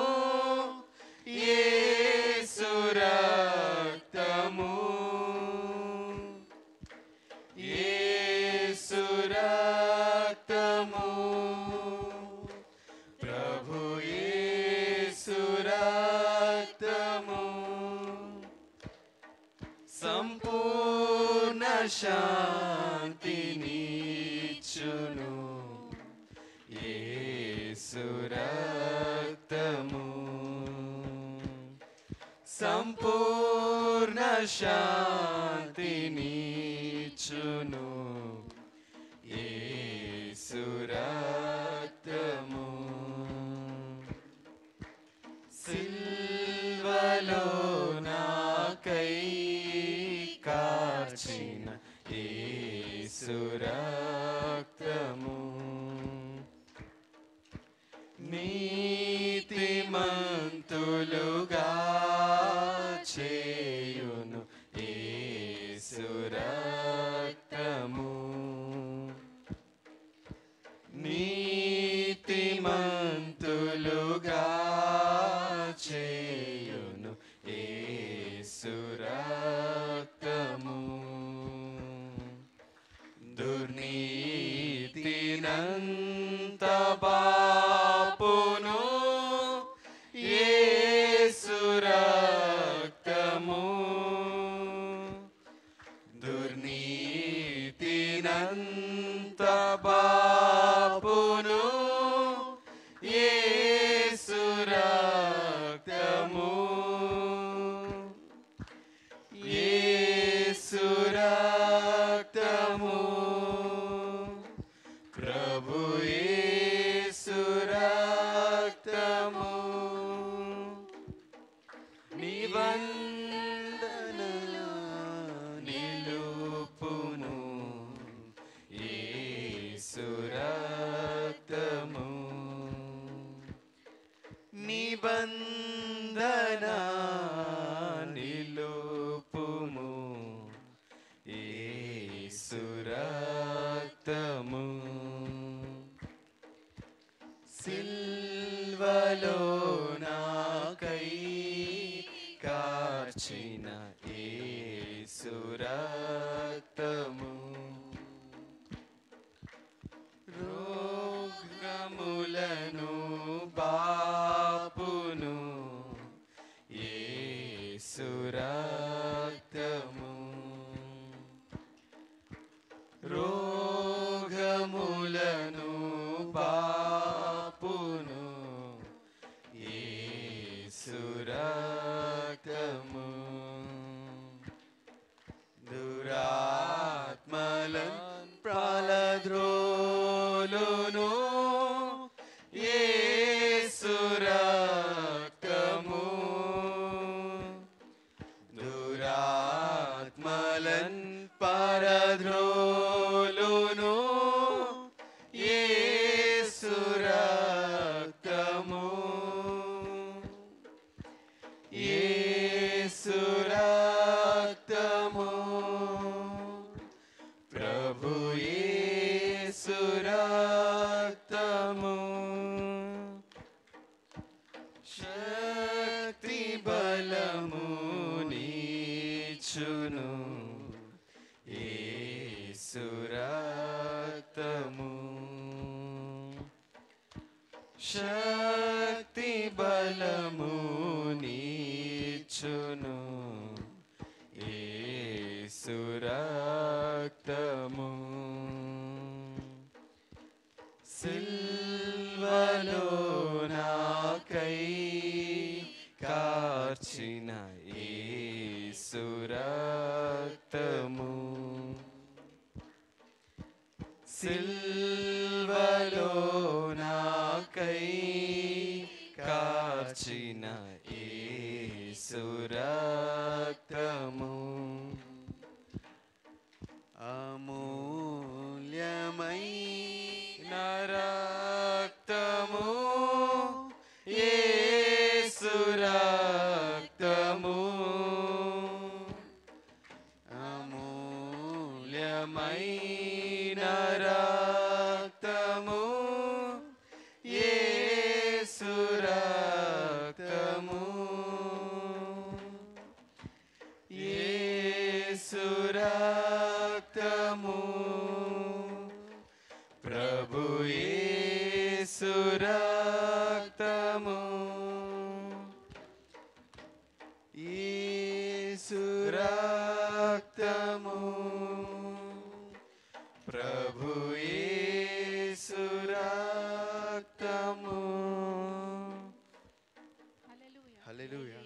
యేసు రక్తము. యేసు రక్తము. ప్రభు యేసు రక్తము. సంపూర్ణ శాంతినిచ్చును యేసు రక్తము. సంపూర్ణ శాంతినిచ్చును యేసు రక్తము. సిల్వలో నాకై కార్చిన యేసు రక్తము. నీతిమంతులుగా చేయును యేసు రక్తము. నీతిమంతులుగా చేయును యేసు రక్తము. దుర్నీతినంత బాపును యేసు రక్తము. దుర్నీతినంత బాపును యేసు రక్తము. యేసు రక్తము. ప్రభు యేసు రక్తము. నిబంధన నిలుపును యేసు రక్తము. నిబంధన నిలుపుము యేసు రక్తము. సిల్వలో నాకై కార్చిన యేసు రక్తము. సాతాన్ పరద్రోలును యేసు రక్తము యేసు రక్తము ప్రభు యేసు రక్తము శక్తి బలము నీచును యేసు రక్తము శక్తి బలము నీచును యేసు రక్తము సిల్వలో నాకై కార్చిన యేసు రక్తము సిల్వలో నాకై కార్చిన యేసు రక్తము అమూల్యమైన రక్తము యేసు రక్తము అమూల్యమైన రక్తము యేసు రక్తము యేసు రక్తము ప్రభు యేసు రక్తము యేసు రక్తము ప్రభు యేసు రక్తము హల్లెలూయా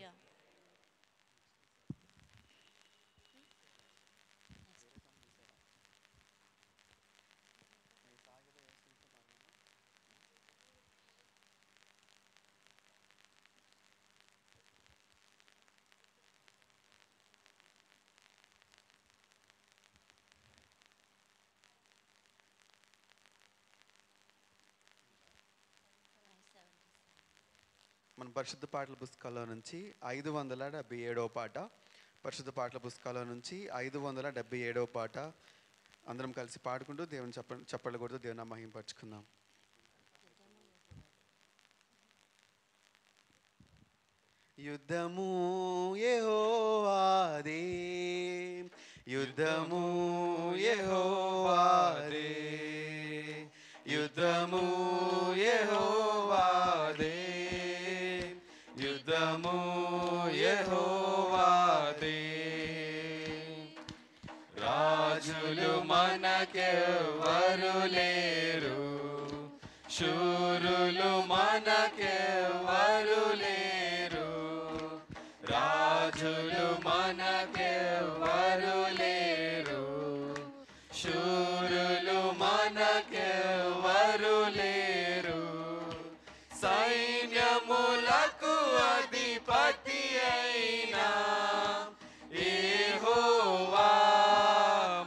మన పరిశుద్ధ పాటల పుస్తకాల్లో నుంచి 577వ పాట పరిశుద్ధ పాటల పుస్తకాల్లో నుంచి 577వ పాట అందరం కలిసి పాడుకుంటూ దేవుని చప్పట్లు కొడుతూ దేవుని మహిమపరచుకుందాం. యుద్ధము యెహోవాదే యుద్ధము యెహోవాదే యుద్ధము యెహోవాదే యుద్ధము యెహోవాదే రాజులు మనకెవ్వరు లేరు శూరులు మనకెవ్వరు లేరు రాజులు మనకెవ్వరు లేరు శూరులు మనకెవ్వరు లేరు సైన్యములకు అధిపతి అయినా యెహోవా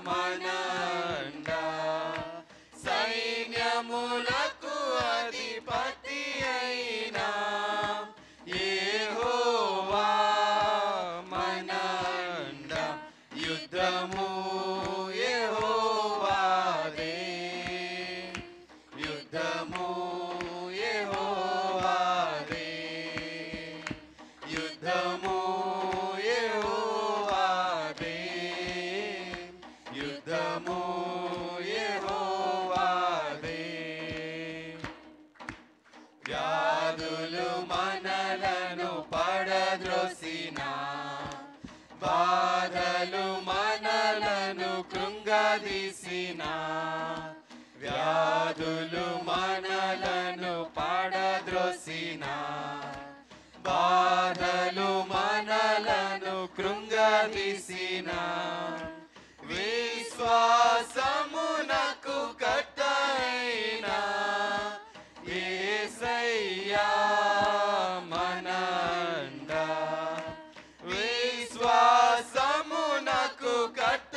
మనండా సైన్యములకు అధిపతి అయినా యెహోవా మనండా యుద్ధము యెహోవాదే యుద్ధము యెహోవాదే యుద్ధము యెహోవాదే యుద్ధము యెహోవాదే వ్యాధులు మనలను పడద్రోసినా బాధలు మనలను కృంగదీసినా వ్యాధులు మనలను పడద్రోసినా బాధలు మనలను కృంగదీసినా విశ్వాసమునకు కర్తయైన యేసయ్యా మనండా విశ్వాసమునకు కర్త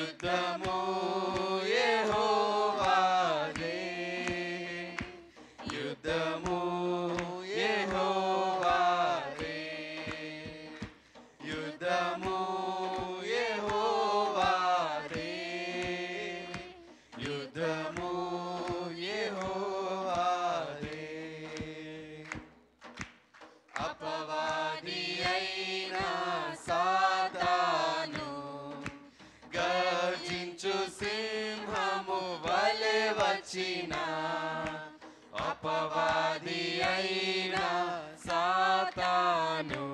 యుద్ధము యెహోవాదే, యుద్ధము యెహోవాదే, యుద్ధము యెహోవాదే, యుద్ధము యెహోవాదే. అపవాది అయిన సాతాను గర్జించు సింహము వలె వచ్చిన, అపవాది అయిన సాతాను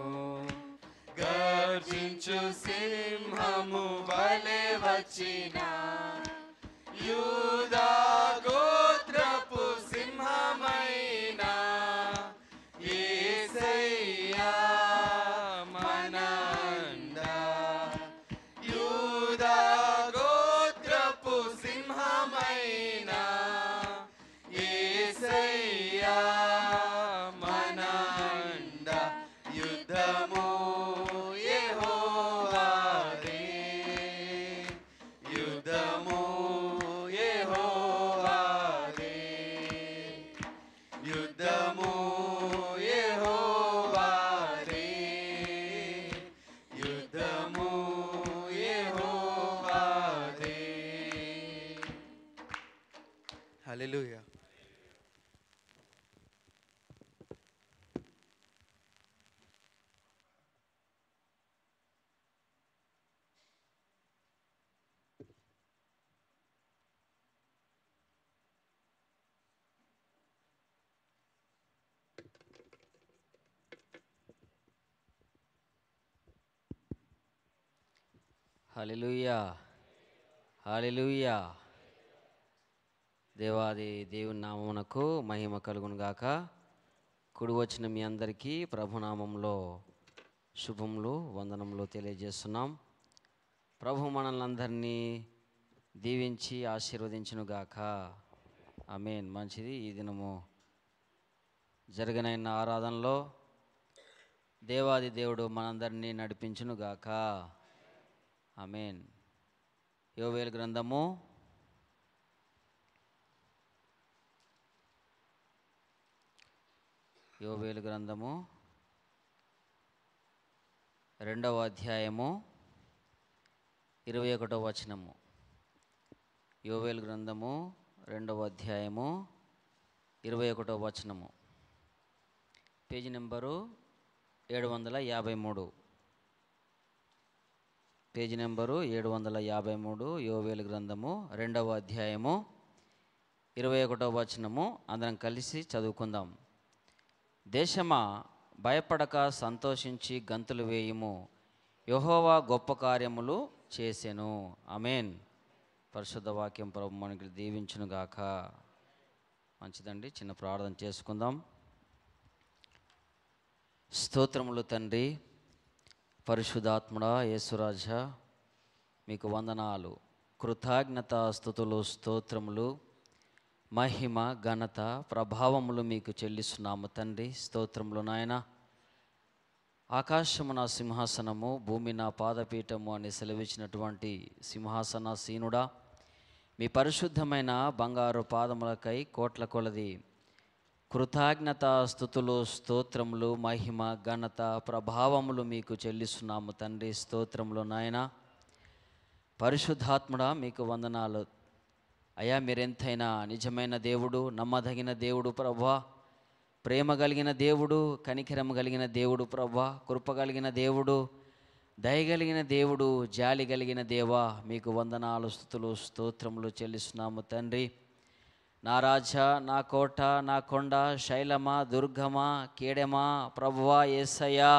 గర్జించు సింహము వలె వచ్చిన, యూదా గోత్రపు సింహమైన యేసయ్యా మన అండ, యూదా గోత్రపు సింహమైన యేసయ్యా మన అండ, యుద్ధము యెహోవాదే, యుద్ధము యెహోవాదే, యుద్ధము యెహోవాదే, యుద్ధము యెహోవాదే. హల్లెలూయా. హల్లెలూయా, హల్లెలూయా. దేవాది దేవుని నామమునకు మహిమ కలుగును గాక. కుడి వచ్చిన మీ అందరికీ ప్రభునామంలో శుభములు వందనములు తెలియజేస్తున్నాం. ప్రభు మనల్ని అందరినీ దీవించి ఆశీర్వదించును గాక. ఆమేన్. మంచిది. ఈ దినము జరగనైన ఆరాధనలో దేవాది దేవుడు మనందరినీ నడిపించును గాక. ఆమేన్. యోవేలు గ్రంథము 2వ అధ్యాయము 21వ వచనము. యోవేలు గ్రంథము 2వ అధ్యాయము 21వ వచనము. Page number 753. Page number 753. యోవేలు గ్రంథము 2వ అధ్యాయము 21వ వచనము. అందరం కలిసి చదువుకుందాం. దేశమా భయపడక సంతోషించి గంతులు వేయుము, యెహోవా గొప్ప కార్యములు చేసెను. ఆమేన్. పరిశుద్ధ వాక్యం ప్రభు మనకి దీవించును గాక. మంచిదండి. చిన్న ప్రార్థన చేసుకుందాం. స్తోత్రములు తండ్రి, పరిశుద్ధాత్ముడా, యేసురాజా, మీకు వందనాలు, కృతజ్ఞత స్తుతులు, స్తోత్రములు, మహిమ ఘనత ప్రభావములు మీకు చెల్లిస్తున్నాము తండ్రి. స్తోత్రములు నాయన. ఆకాశము నా సింహాసనము, భూమి నా పాదపీఠము అని సెలవిచ్చినటువంటి సింహాసనాసీనుడా, మీ పరిశుద్ధమైన బంగారు పాదములకై కోట్ల కొలది కృతజ్ఞత స్తుతులు, స్తోత్రములు, మహిమ ఘనత ప్రభావములు మీకు చెల్లిస్తున్నాము తండ్రి. స్తోత్రములు నాయన. పరిశుద్ధాత్ముడా, మీకు వందనాలు అయ్యా. మీరెంతైనా నిజమైన దేవుడు, నమ్మదగిన దేవుడు ప్రభువా, ప్రేమ కలిగిన దేవుడు, కనికరం కలిగిన దేవుడు ప్రభువా, కృప కలిగిన దేవుడు, దయగలిగిన దేవుడు, జాలి కలిగిన దేవా, మీకు వందనాలు, స్తుతులు, స్తోత్రములు చెల్లిస్తున్నాము తండ్రి. నా రాజా, నా కోట, నా కొండ, శైలమా, దుర్గమా, కేడెమా ప్రభువా, యేసయ్యా,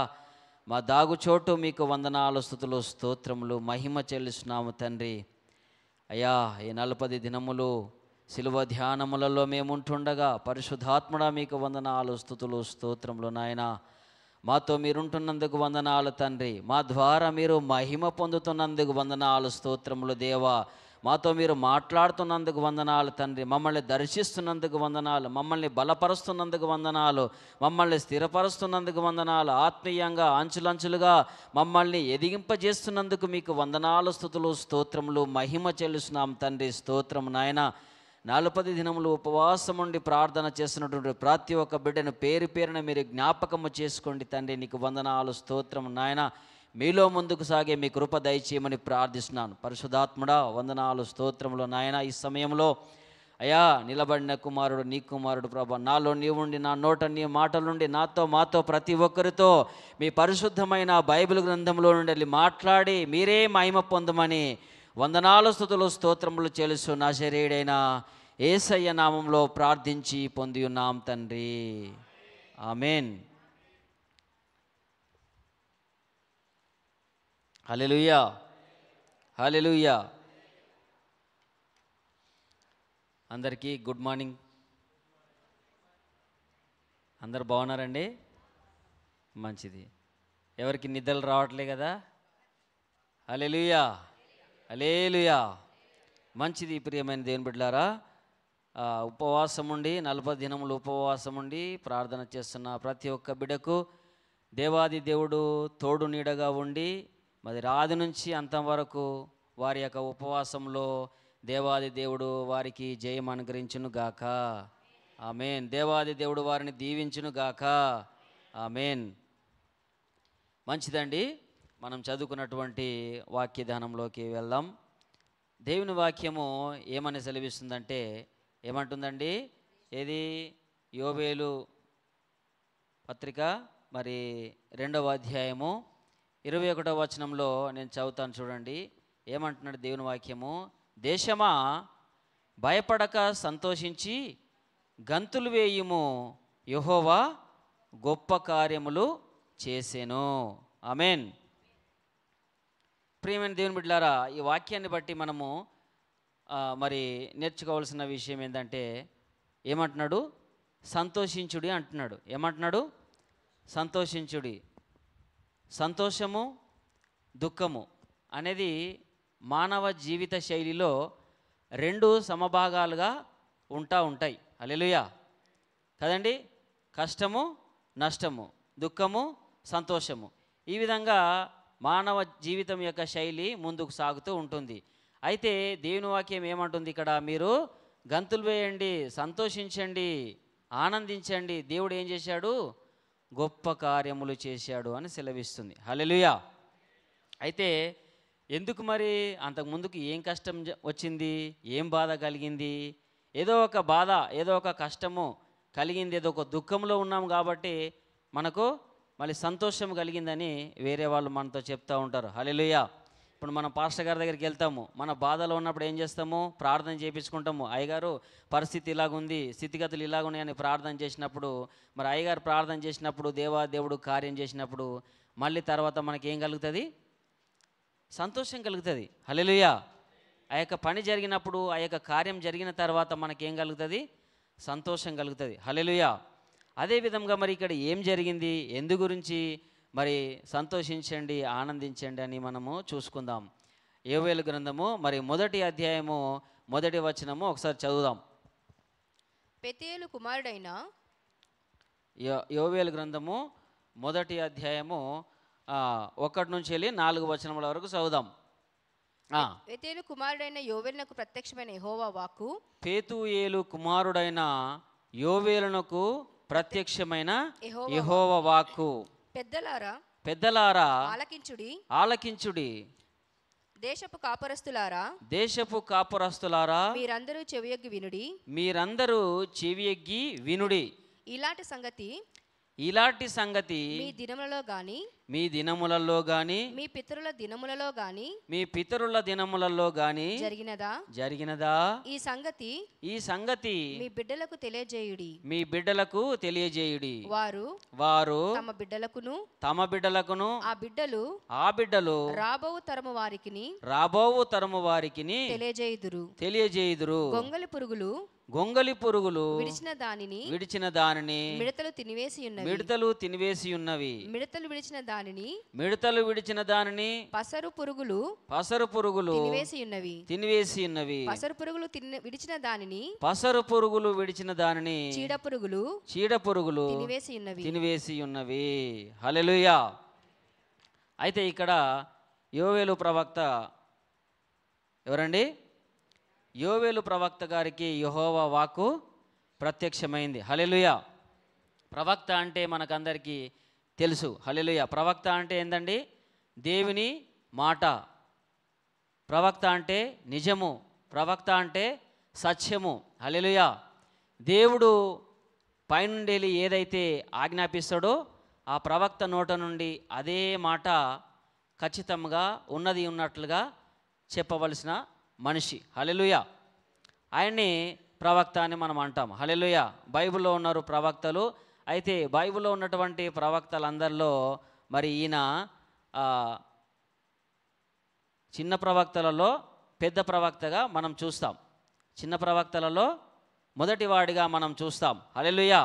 మా దాగుచోటు, మీకు వందనాలు, స్తుతులు, స్తోత్రములు, మహిమ చెల్లిస్తున్నాము తండ్రి. అయ్యా, ఈ 40 దినములు శిలువ ధ్యానములలో మేముంటుండగా పరిశుద్ధాత్ముడా, మీకు వందనాలు, స్తుతులు, స్తోత్రములు నాయన. మాతో మీరుంటున్నందుకు వందనాలు తండ్రి. మా ద్వారా మీరు మహిమ పొందుతున్నందుకు వందనాలు, స్తోత్రములు దేవా. మాతో మీరు మాట్లాడుతున్నందుకు వందనాలు తండ్రి. మమ్మల్ని దర్శిస్తున్నందుకు వందనాలు, మమ్మల్ని బలపరుస్తున్నందుకు వందనాలు, మమ్మల్ని స్థిరపరుస్తున్నందుకు వందనాలు, ఆత్మీయంగా అంచులంచులుగా మమ్మల్ని ఎదిగింపజేస్తున్నందుకు మీకు వందనాలు, స్తుతులు, స్తోత్రములు, మహిమ చెల్లిస్తున్నాం తండ్రి. స్తోత్రం నాయన. 40 దినములు ఉపవాసం ఉండి ప్రార్థన చేస్తున్నటువంటి ప్రతి ఒక్క బిడ్డను పేరు పేరున మీరు జ్ఞాపకము చేసుకోండి తండ్రి. నీకు వందనాలు, స్తోత్రం నాయన. మీలో ముందుకు సాగే మీ కృప దయచేయమని ప్రార్థిస్తున్నాను. పరిశుద్ధాత్ముడా వందనాలు, స్తోత్రములు నాయన. ఈ సమయంలో అయ్యా నిలబడిన కుమారుడు నీ కుమారుడు ప్రభా, నాలో నీవుండి, నా నోట నీ మాటలుండి, మాతో ప్రతి ఒక్కరితో మీ పరిశుద్ధమైన బైబిల్ గ్రంథంలో నుండి మాట్లాడి మీరే మహిమ పొందమని వందనాలు, స్తుతులు, స్తోత్రములు చెల్లిస్తూ నా శరీరుడైన యేసయ్య నామంలో ప్రార్థించి పొంది ఉన్నాం తండ్రి. ఆమేన్. హల్లెలూయా, హల్లెలూయా. అందరికీ గుడ్ మార్నింగ్. అందరు బాగున్నారండి? మంచిది. ఎవరికి నిద్రలు రావట్లే కదా? హల్లెలూయా, హల్లెలూయా. మంచిది ప్రియమైన దేవుని బిడ్డలారా. ఉపవాసం ఉండి 40 దినములు ఉపవాసం ఉండి ప్రార్థన చేస్తున్న ప్రతి ఒక్క బిడ్డకు దేవాది దేవుడు తోడు నీడగా ఉండి మరి రాది నుంచి అంతం వరకు వారి యొక్క ఉపవాసంలో దేవాది దేవుడు వారికి జయం అనుగ్రహించును గాక. ఆమేన్. దేవాది దేవుడు వారిని దీవించును గాక. ఆమేన్. మంచిదండి. మనం చదువుకున్నటువంటి వాక్యధానంలోకి వెళ్దాం. దేవుని వాక్యము ఏమని సెలవిస్తుందంటే, ఏమంటుందండి? ఏది? యోవేలు పత్రిక మరి 2వ అధ్యాయము 21వ వచనంలో నేను చదువుతాను చూడండి. ఏమంటున్నాడు దేవుని వాక్యము? దేశమా భయపడక సంతోషించి గంతులు వేయుము, యెహోవా గొప్ప కార్యములు చేసెను. ఆమేన్. ప్రియమైన దేవుని బిడ్డలారా, ఈ వాక్యాన్ని బట్టి మనము మరి నేర్చుకోవాల్సిన విషయం ఏంటంటే, ఏమంటున్నాడు? సంతోషించుడి అంటున్నాడు. ఏమంటున్నాడు? సంతోషించుడి. సంతోషము, దుఃఖము అనేది మానవ జీవిత శైలిలో 2 సమభాగాలుగా ఉంటాయి. హల్లెలూయా కదండి. కష్టము, నష్టము, దుఃఖము, సంతోషము. ఈ విధంగా మానవ జీవితం యొక్క శైలి ముందుకు సాగుతూ ఉంటుంది. అయితే దేవుని వాక్యం ఏమంటుంది ఇక్కడ? మీరు గంతులు వేయండి, సంతోషించండి, ఆనందించండి. దేవుడు ఏం చేశాడు? గొప్ప కార్యములు చేశాడు అని సెలవిస్తుంది. హల్లెలూయా. అయితే ఎందుకు మరి అంతకుముందుకు ఏం కష్టం వచ్చింది? ఏం బాధ కలిగింది? ఏదో ఒక బాధ, ఏదో ఒక కష్టము కలిగింది, ఏదో ఒక దుఃఖంలో ఉన్నాం కాబట్టి మనకు మళ్ళీ సంతోషం కలిగిందని వేరే వాళ్ళు మనతో చెప్తూ ఉంటారు. హల్లెలూయా. ఇప్పుడు మనం పాస్టర్ గారి దగ్గరికి వెళ్తాము, మన బాధలో ఉన్నప్పుడు ఏం చేస్తాము? ప్రార్థన చేయించుకుంటాము. అయ్యగారు పరిస్థితి ఇలాగుంది, స్థితిగతులు ఇలాగున్నాయని ప్రార్థన చేసినప్పుడు, మరి అయ్యగారు ప్రార్థన చేసినప్పుడు, దేవుడు కార్యం చేసినప్పుడు మళ్ళీ తర్వాత మనకి ఏం కలుగుతుంది? సంతోషం కలుగుతుంది. హల్లెలూయా. ఆ యొక్క పని జరిగినప్పుడు, ఆ యొక్క కార్యం జరిగిన తర్వాత మనకేం కలుగుతుంది? సంతోషం కలుగుతుంది. హల్లెలూయా. అదేవిధంగా మరి ఇక్కడ ఏం జరిగింది, ఎందు గురించి మరి సంతోషించండి, ఆనందించండి అని మనము చూసుకుందాం. యోవేలు గ్రంథము మరి 1వ అధ్యాయము 1వ వచనము ఒకసారి చదువుదాం. పెతేలు కుమారుడైన యోవేలు గ్రంథము 1వ అధ్యాయము 1 నుంచి వెళ్ళి 4 వచనముల వరకు చదువుదాం. పెతేలు కుమారుడైన యోవేలునకు ప్రత్యక్షమైన యెహోవా వాక్కు, పేతుయేలు కుమారుడైన యోవేలునకు ప్రత్యక్షమైన యెహోవా వాక్కు, పెద్దలారా ఆలకించుడి, దేశపు కాపురస్తులారా మీరందరూ చెవియొగ్గి వినుడి. ఇలాంటి సంగతి మీ దినములలో గాని మీ పితరుల దినములలో గాని జరిగినదా? ఈ సంగతి మీ బిడ్డలకు తెలియజేయుడి. వారు తమ బిడ్డలకును ఆ బిడ్డలు రాబోవు తరము వారికి తెలియజేయుదురు. గొంగలి పురుగులు విడిచిన దానిని మిడతలు తినివేసి ఉన్నవి. మిడతలు విడిచిన దానిని పసరు పురుగులు తినివేసి ఉన్నవి. పసరు పురుగులు విడిచిన దానిని చీడ పురుగులు తినివేసి ఉన్నవి. హల్లెలూయా. అయితే ఇక్కడ యోవేలు ప్రవక్త ఎవరండి? యోవేలు ప్రవక్త గారికి యెహోవా వాక్కు ప్రత్యక్షమైంది. హల్లెలూయా. ప్రవక్త అంటే మనకందరికీ తెలుసు. హల్లెలూయా. ప్రవక్త అంటే ఏందండి? దేవుని మాట. ప్రవక్త అంటే నిజము. ప్రవక్త అంటే సత్యము. హల్లెలూయా. దేవుడు పైనుండి ఏదైతే ఆజ్ఞాపిస్తాడో ఆ ప్రవక్త నోట నుండి అదే మాట ఖచ్చితంగా ఉన్నది ఉన్నట్లుగా చెప్పవలసిన మనిషి. హల్లెలూయా. ఆయన్ని ప్రవక్త అని మనం అంటాం. హల్లెలూయా. బైబిల్లో ఉన్నారు ప్రవక్తలు. అయితే బైబిల్లో ఉన్నటువంటి ప్రవక్తలందరిలో మరి ఈయన చిన్న ప్రవక్తలలో పెద్ద ప్రవక్తగా మనం చూస్తాం. చిన్న ప్రవక్తలలో మొదటివాడిగా మనం చూస్తాం. హల్లెలూయా.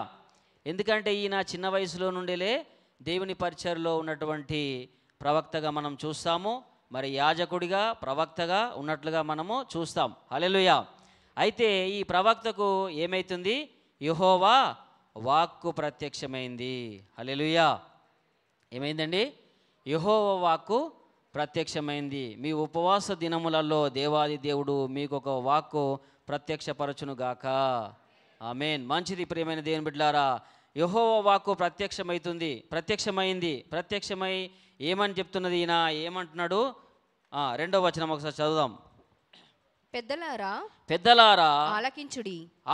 ఎందుకంటే ఈయన చిన్న వయసులో నుండిలే దేవుని పరిచర్లో ఉన్నటువంటి ప్రవక్తగా మనం చూస్తాము. మరి యాజకుడిగా ప్రవక్తగా ఉన్నట్లుగా మనము చూస్తాం. హల్లెలూయా. అయితే ఈ ప్రవక్తకు ఏమైతుంది? యెహోవా వాక్కు ప్రత్యక్షమైంది. హల్లెలూయా. ఏమైందండి? యెహోవా వాక్కు ప్రత్యక్షమైంది. మీ ఉపవాస దినములలో దేవాది దేవుడు మీకు ఒక వాక్కు ప్రత్యక్షపరచునుగాక. ఆమేన్. మంచిది ప్రియమైన దేవుని బిడ్డలారా. యెహోవా వాక్కు ప్రత్యక్షమై ఏమని చెప్తున్నది? ఈయన ఏమంటున్నాడు? 2వ వచనం ఒకసారి చదువుదాం. పెద్దలారా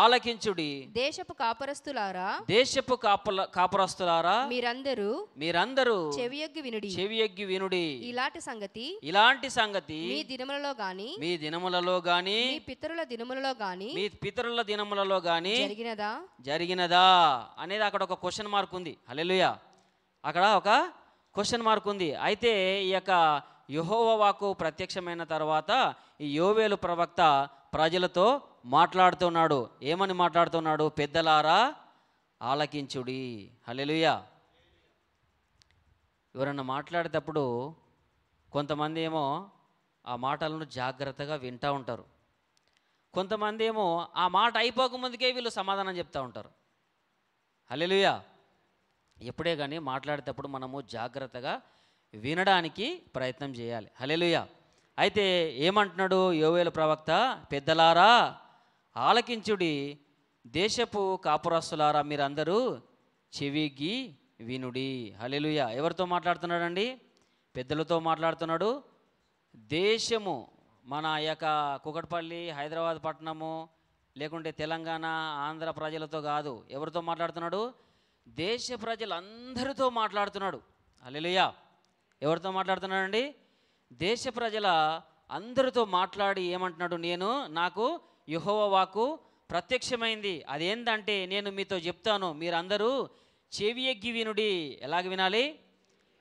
ఆలకించుడి, దేశపు కాపురస్తులారా మీరందరూ చెవియొగ్గి వినుడి. ఇలాంటి సంగతి మీ దినములలో గాని మీ పితరుల దినములలో గాని జరిగినదా అనేది అక్కడ ఒక క్వశ్చన్ మార్క్ ఉంది. హల్లెలూయా. అక్కడ ఒక క్వశ్చన్ మార్క్ ఉంది. అయితే ఈ యొక్క యెహోవా వాక్కు ప్రత్యక్షమైన తర్వాత ఈ యోవేలు ప్రవక్త ప్రజలతో మాట్లాడుతున్నాడు. ఏమని మాట్లాడుతున్నాడు? పెద్దలారా ఆలకించుడి. హల్లెలూయా. ఎవరన్నా మాట్లాడేటప్పుడు కొంతమంది ఏమో ఆ మాటలను జాగ్రత్తగా వింటూ ఉంటారు. కొంతమంది ఏమో ఆ మాట అయిపోకముందుకే వీళ్ళు సమాధానం చెప్తూ ఉంటారు. హల్లెలూయా. ఎప్పుడే కానీ మాట్లాడేటప్పుడు మనము జాగ్రత్తగా వినడానికి ప్రయత్నం చేయాలి. హల్లెలూయా. అయితే ఏమంటున్నాడు యోవేలు ప్రవక్త? పెద్దలారా ఆలకించుడి, దేశపు కాపురస్తులారా మీరందరూ చెవిగి వినుడి. హల్లెలూయా. ఎవరితో మాట్లాడుతున్నాడండి? పెద్దలతో మాట్లాడుతున్నాడు. దేశము మన యొక్క కుకట్పల్లి, హైదరాబాద్ పట్టణము, లేకుంటే తెలంగాణ, ఆంధ్ర ప్రజలతో కాదు. ఎవరితో మాట్లాడుతున్నాడు? దేశ ప్రజలందరితో మాట్లాడుతున్నాడు. హల్లెలూయా. ఎవరితో మాట్లాడుతున్నాడండి? దేశ ప్రజల అందరితో మాట్లాడి ఏమంటున్నాడు? నాకు యెహోవా వాక్కు ప్రత్యక్షమైంది. అదేంటంటే నేను మీతో చెప్తాను, మీరందరూ చెవియొగ్గి వినుడి. ఎలాగ వినాలి?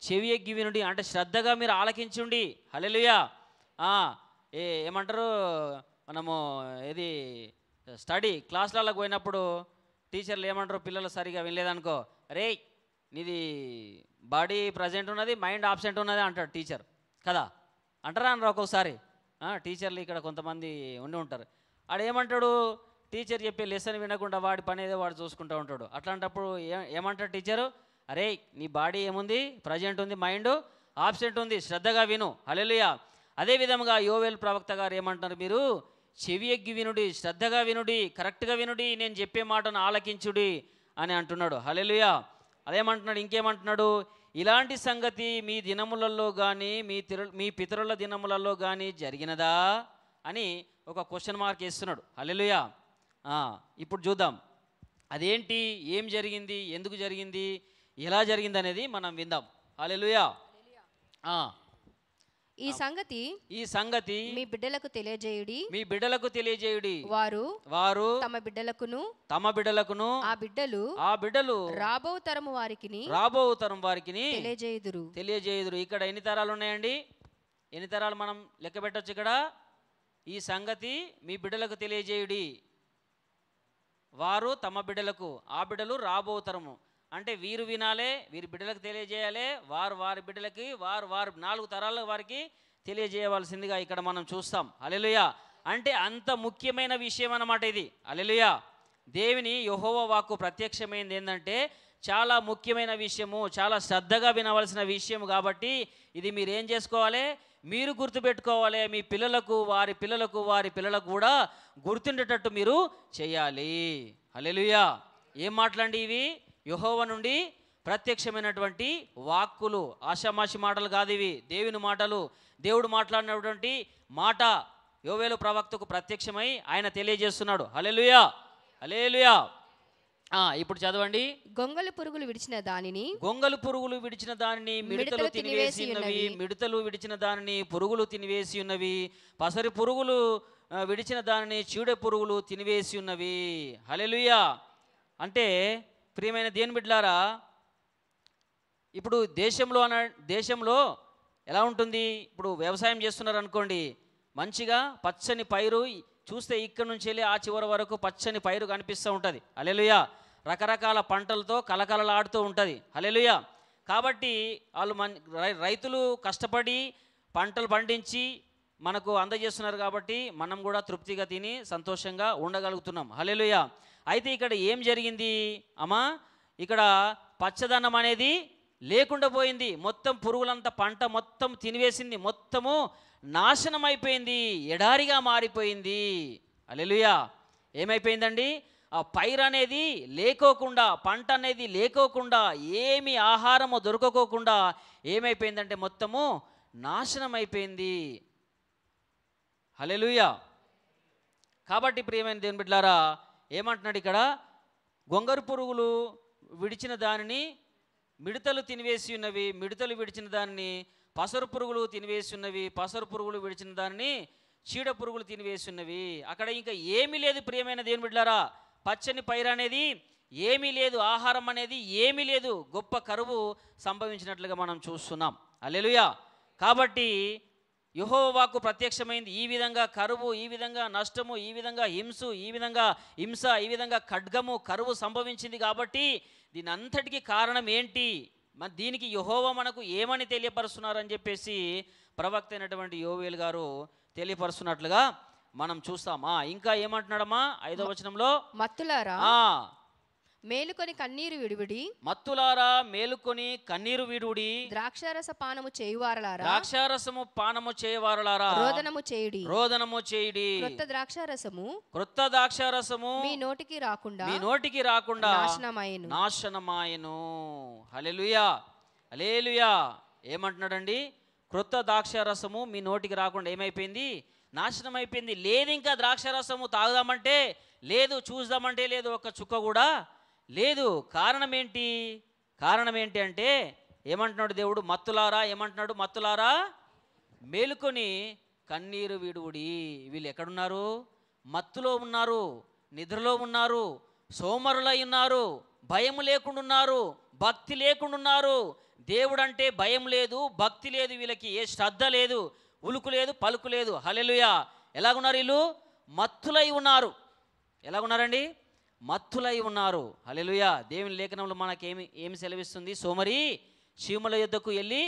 చెవియొగ్గి వినుడి అంటే శ్రద్ధగా మీరు ఆలకించుండి. హల్లెలూయా. ఏమంటారు? మనము ఏది స్టడీ క్లాసులకు పోయినప్పుడు టీచర్లు ఏమంటారు? పిల్లలు సరిగా వినలేదనుకో, రే నీది బాడీ ప్రజెంట్ ఉన్నది, మైండ్ ఆబ్సెంట్ ఉన్నది అంటాడు టీచర్ కదా. అంటారా అనరు ఒక్కొక్కసారి? టీచర్లు ఇక్కడ కొంతమంది ఉండి ఉంటారు. ఆడేమంటాడు? టీచర్ చెప్పే లెసన్ వినకుండా వాడి పని ఏదో వాడు చూసుకుంటూ ఉంటాడు. అట్లాంటప్పుడు ఏమంటాడు టీచరు? అరే నీ బాడీ ఏముంది? ప్రజెంట్ ఉంది, మైండ్ ఆబ్సెంట్ ఉంది, శ్రద్ధగా విను. హల్లెలూయా. అదేవిధంగా యోవేలు ప్రవక్త గారు ఏమంటున్నారు? మీరు చెవియొగ్గి వినుడి, శ్రద్ధగా వినుడి, కరెక్ట్గా వినుడి, నేను చెప్పే మాటను ఆలకించుడి అని అంటున్నాడు. హల్లెలూయా. అదేమంటున్నాడు? ఇంకేమంటున్నాడు? ఇలాంటి సంగతి మీ దినములలో కానీ మీ పితరుల దినములలో కానీ జరిగినదా అని ఒక క్వశ్చన్ మార్క్ వేస్తున్నాడు. హల్లెలూయా. ఇప్పుడు చూద్దాం అదేంటి, ఏం జరిగింది, ఎందుకు జరిగింది, ఎలా జరిగింది అనేది మనం విందాం. హల్లెలూయా. ఈ సంగతి మీ బిడ్డలకు తెలియజేయుడి. వారు తమ బిడ్డలకును ఆ బిడ్డలు రాబో తరం వారికి తెలియజేయుదురు. ఇక్కడ ఎన్ని తరాలు ఉన్నాయండి? ఎన్ని తరాలు మనం లెక్క పెట్టొచ్చు ఇక్కడ? ఈ సంగతి మీ బిడ్డలకు తెలియజేయుడి. వారు తమ బిడ్డలకు, ఆ బిడ్డలు రాబోతరము. అంటే వీరు వినాలే, వీరి బిడ్డలకు తెలియజేయాలి, వారు వారి బిడ్డలకి, వారు వారి 4 తరాల వారికి తెలియజేయవలసిందిగా ఇక్కడ మనం చూస్తాం. హల్లెలూయా. అంటే అంత ముఖ్యమైన విషయం అన్నమాట ఇది. హల్లెలూయా. దేవుని యెహోవా వాక్కు ప్రత్యక్షమైంది ఏంటంటే చాలా ముఖ్యమైన విషయము, చాలా శ్రద్ధగా వినవలసిన విషయం. కాబట్టి ఇది మీరు ఏం చేసుకోవాలి, మీరు గుర్తుపెట్టుకోవాలి. మీ పిల్లలకు, వారి పిల్లలకు, వారి పిల్లలకు కూడా గుర్తుండేటట్టు మీరు చేయాలి. హల్లెలూయా. ఏం మాటలండి ఇవి? యెహోవా నుండి ప్రత్యక్షమైనటువంటి వాక్కులు, ఆషామాషి మాటలు కాదు ఇవి, దేవుని మాటలు. దేవుడు మాట్లాడినటువంటి మాట యోవేలు ప్రవక్తకు ప్రత్యక్షమై ఆయన తెలియజేస్తున్నాడు. హల్లెలూయా, హల్లెలూయా. ఇప్పుడు చదవండి. గొంగళి పురుగులు విడిచిన దానిని, గొంగలు పురుగులు విడిచిన దానిని మిడతలు తినివేసి ఉన్నవి, మిడతలు విడిచిన దానిని పురుగులు తినివేసి ఉన్నవి, పసరి పురుగులు విడిచిన దానిని చీడ పురుగులు తినివేసి ఉన్నవి. హల్లెలూయా. అంటే ప్రియమైన దేవుని బిడ్డలారా, ఇప్పుడు దేశంలో ఎలా ఉంటుంది? ఇప్పుడు వ్యవసాయం చేస్తున్నారు అనుకోండి, మంచిగా పచ్చని పైరు చూస్తే ఇక్కడ నుంచి వెళ్ళి ఆ చివరి వరకు పచ్చని పైరు కనిపిస్తూ ఉంటుంది. హల్లెలూయా. రకరకాల పంటలతో కలకలలాడుతూ ఉంటుంది. హల్లెలూయా. కాబట్టి వాళ్ళు రైతులు కష్టపడి పంటలు పండించి మనకు అందజేస్తున్నారు. కాబట్టి మనం కూడా తృప్తిగా తిని సంతోషంగా ఉండగలుగుతున్నాం. హల్లెలూయా. అయితే ఇక్కడ ఏం జరిగింది అమ్మా? ఇక్కడ పచ్చదనం అనేది లేకుండా పోయింది. మొత్తం పురుగులంతా పంట మొత్తం తినివేసింది, మొత్తము నాశనం అయిపోయింది, ఎడారిగా మారిపోయింది. హల్లెలూయా. ఏమైపోయిందండి? ఆ పైరు అనేది లేకోకుండా, పంట అనేది లేకోకుండా, ఏమి ఆహారము దొరకకోకుండా ఏమైపోయిందంటే మొత్తము నాశనం అయిపోయింది. హల్లెలూయా. కాబట్టి ప్రియమైన దేవుని బిడ్డలారా, ఏమంటున్నాడు ఇక్కడ? గొంగరు పురుగులు విడిచిన దానిని మిడతలు తినివేసి ఉన్నవి, మిడతలు విడిచిన దానిని పసరు పురుగులు తినివేసి ఉన్నవి, పసరు పురుగులు విడిచిన దానిని చీడ పురుగులు తినివేసి ఉన్నవి. అక్కడ ఇంకా ఏమీ లేదు ప్రియమైన దేవుని బిడ్డలారా. పచ్చని పైరు అనేది ఏమీ లేదు, ఆహారం అనేది ఏమీ లేదు. గొప్ప కరువు సంభవించినట్లుగా మనం చూస్తున్నాం. హల్లెలూయా. కాబట్టి యెహోవా వాక్కు ప్రత్యక్షమైంది. ఈ విధంగా కరువు, ఈ విధంగా నష్టము, ఈ విధంగా హింస, ఈ విధంగా ఖడ్గము, కరువు సంభవించింది. కాబట్టి దీని అంతటికీ కారణం ఏంటి? మరి దీనికి యెహోవా మనకు ఏమని తెలియపరుస్తున్నారని చెప్పేసి ప్రవక్త అయినటువంటి యోవేలు గారు తెలియపరుస్తున్నట్లుగా మనం చూస్తామా. ఇంకా ఏమంటున్నాడమ్మా 5వ వచనంలో? మత్తులారా మేలుకొని కన్నీరు విడివిడి, మత్తులారా మేలుకొని కన్నీరు విడుడి, ద్రాక్షారస పానము చేయువారలారా, ద్రాక్షారసము పానము చేయవారలారా, రోదనము చేయుడి, రోదనము చేయుడి. క్రొత్త ద్రాక్షారసము మీ నోటికి రాకుండా నాశనమాయెను. హల్లెలూయా, హల్లెలూయా. ఏమంటున్నాడండి? క్రొత్త ద్రాక్షారసము మీ నోటికి రాకుండా ఏమైపోయింది? నాశనం అయిపోయింది. లేదు ఇంకా ద్రాక్షారసము తాగుదామంటే లేదు, చూద్దామంటే లేదు, ఒక్క చుక్క కూడా లేదు. కారణం ఏంటి అంటే ఏమంటున్నాడు దేవుడు? మత్తులారా, ఏమంటున్నాడు? మత్తులారా మేలుకొని కన్నీరు విడువుడి. వీళ్ళు ఎక్కడున్నారు? మత్తులో ఉన్నారు, నిద్రలో ఉన్నారు, సోమరులై ఉన్నారు, భయం లేకుండా ఉన్నారు, భక్తి లేకుండా ఉన్నారు. దేవుడు అంటే భయం లేదు, భక్తి లేదు, వీళ్ళకి ఏ శ్రద్ధ లేదు, ఉలుకు లేదు, పలుకు లేదు. హల్లెలూయా. ఎలాగున్నారు వీళ్ళు? మత్తులై ఉన్నారు. ఎలాగున్నారండి? మత్తులై ఉన్నారు. హల్లెలూయా. దేవుని లేఖనంలో మనకేమి సెలవిస్తుంది? సోమరి చీమల యుద్ధకు వెళ్ళి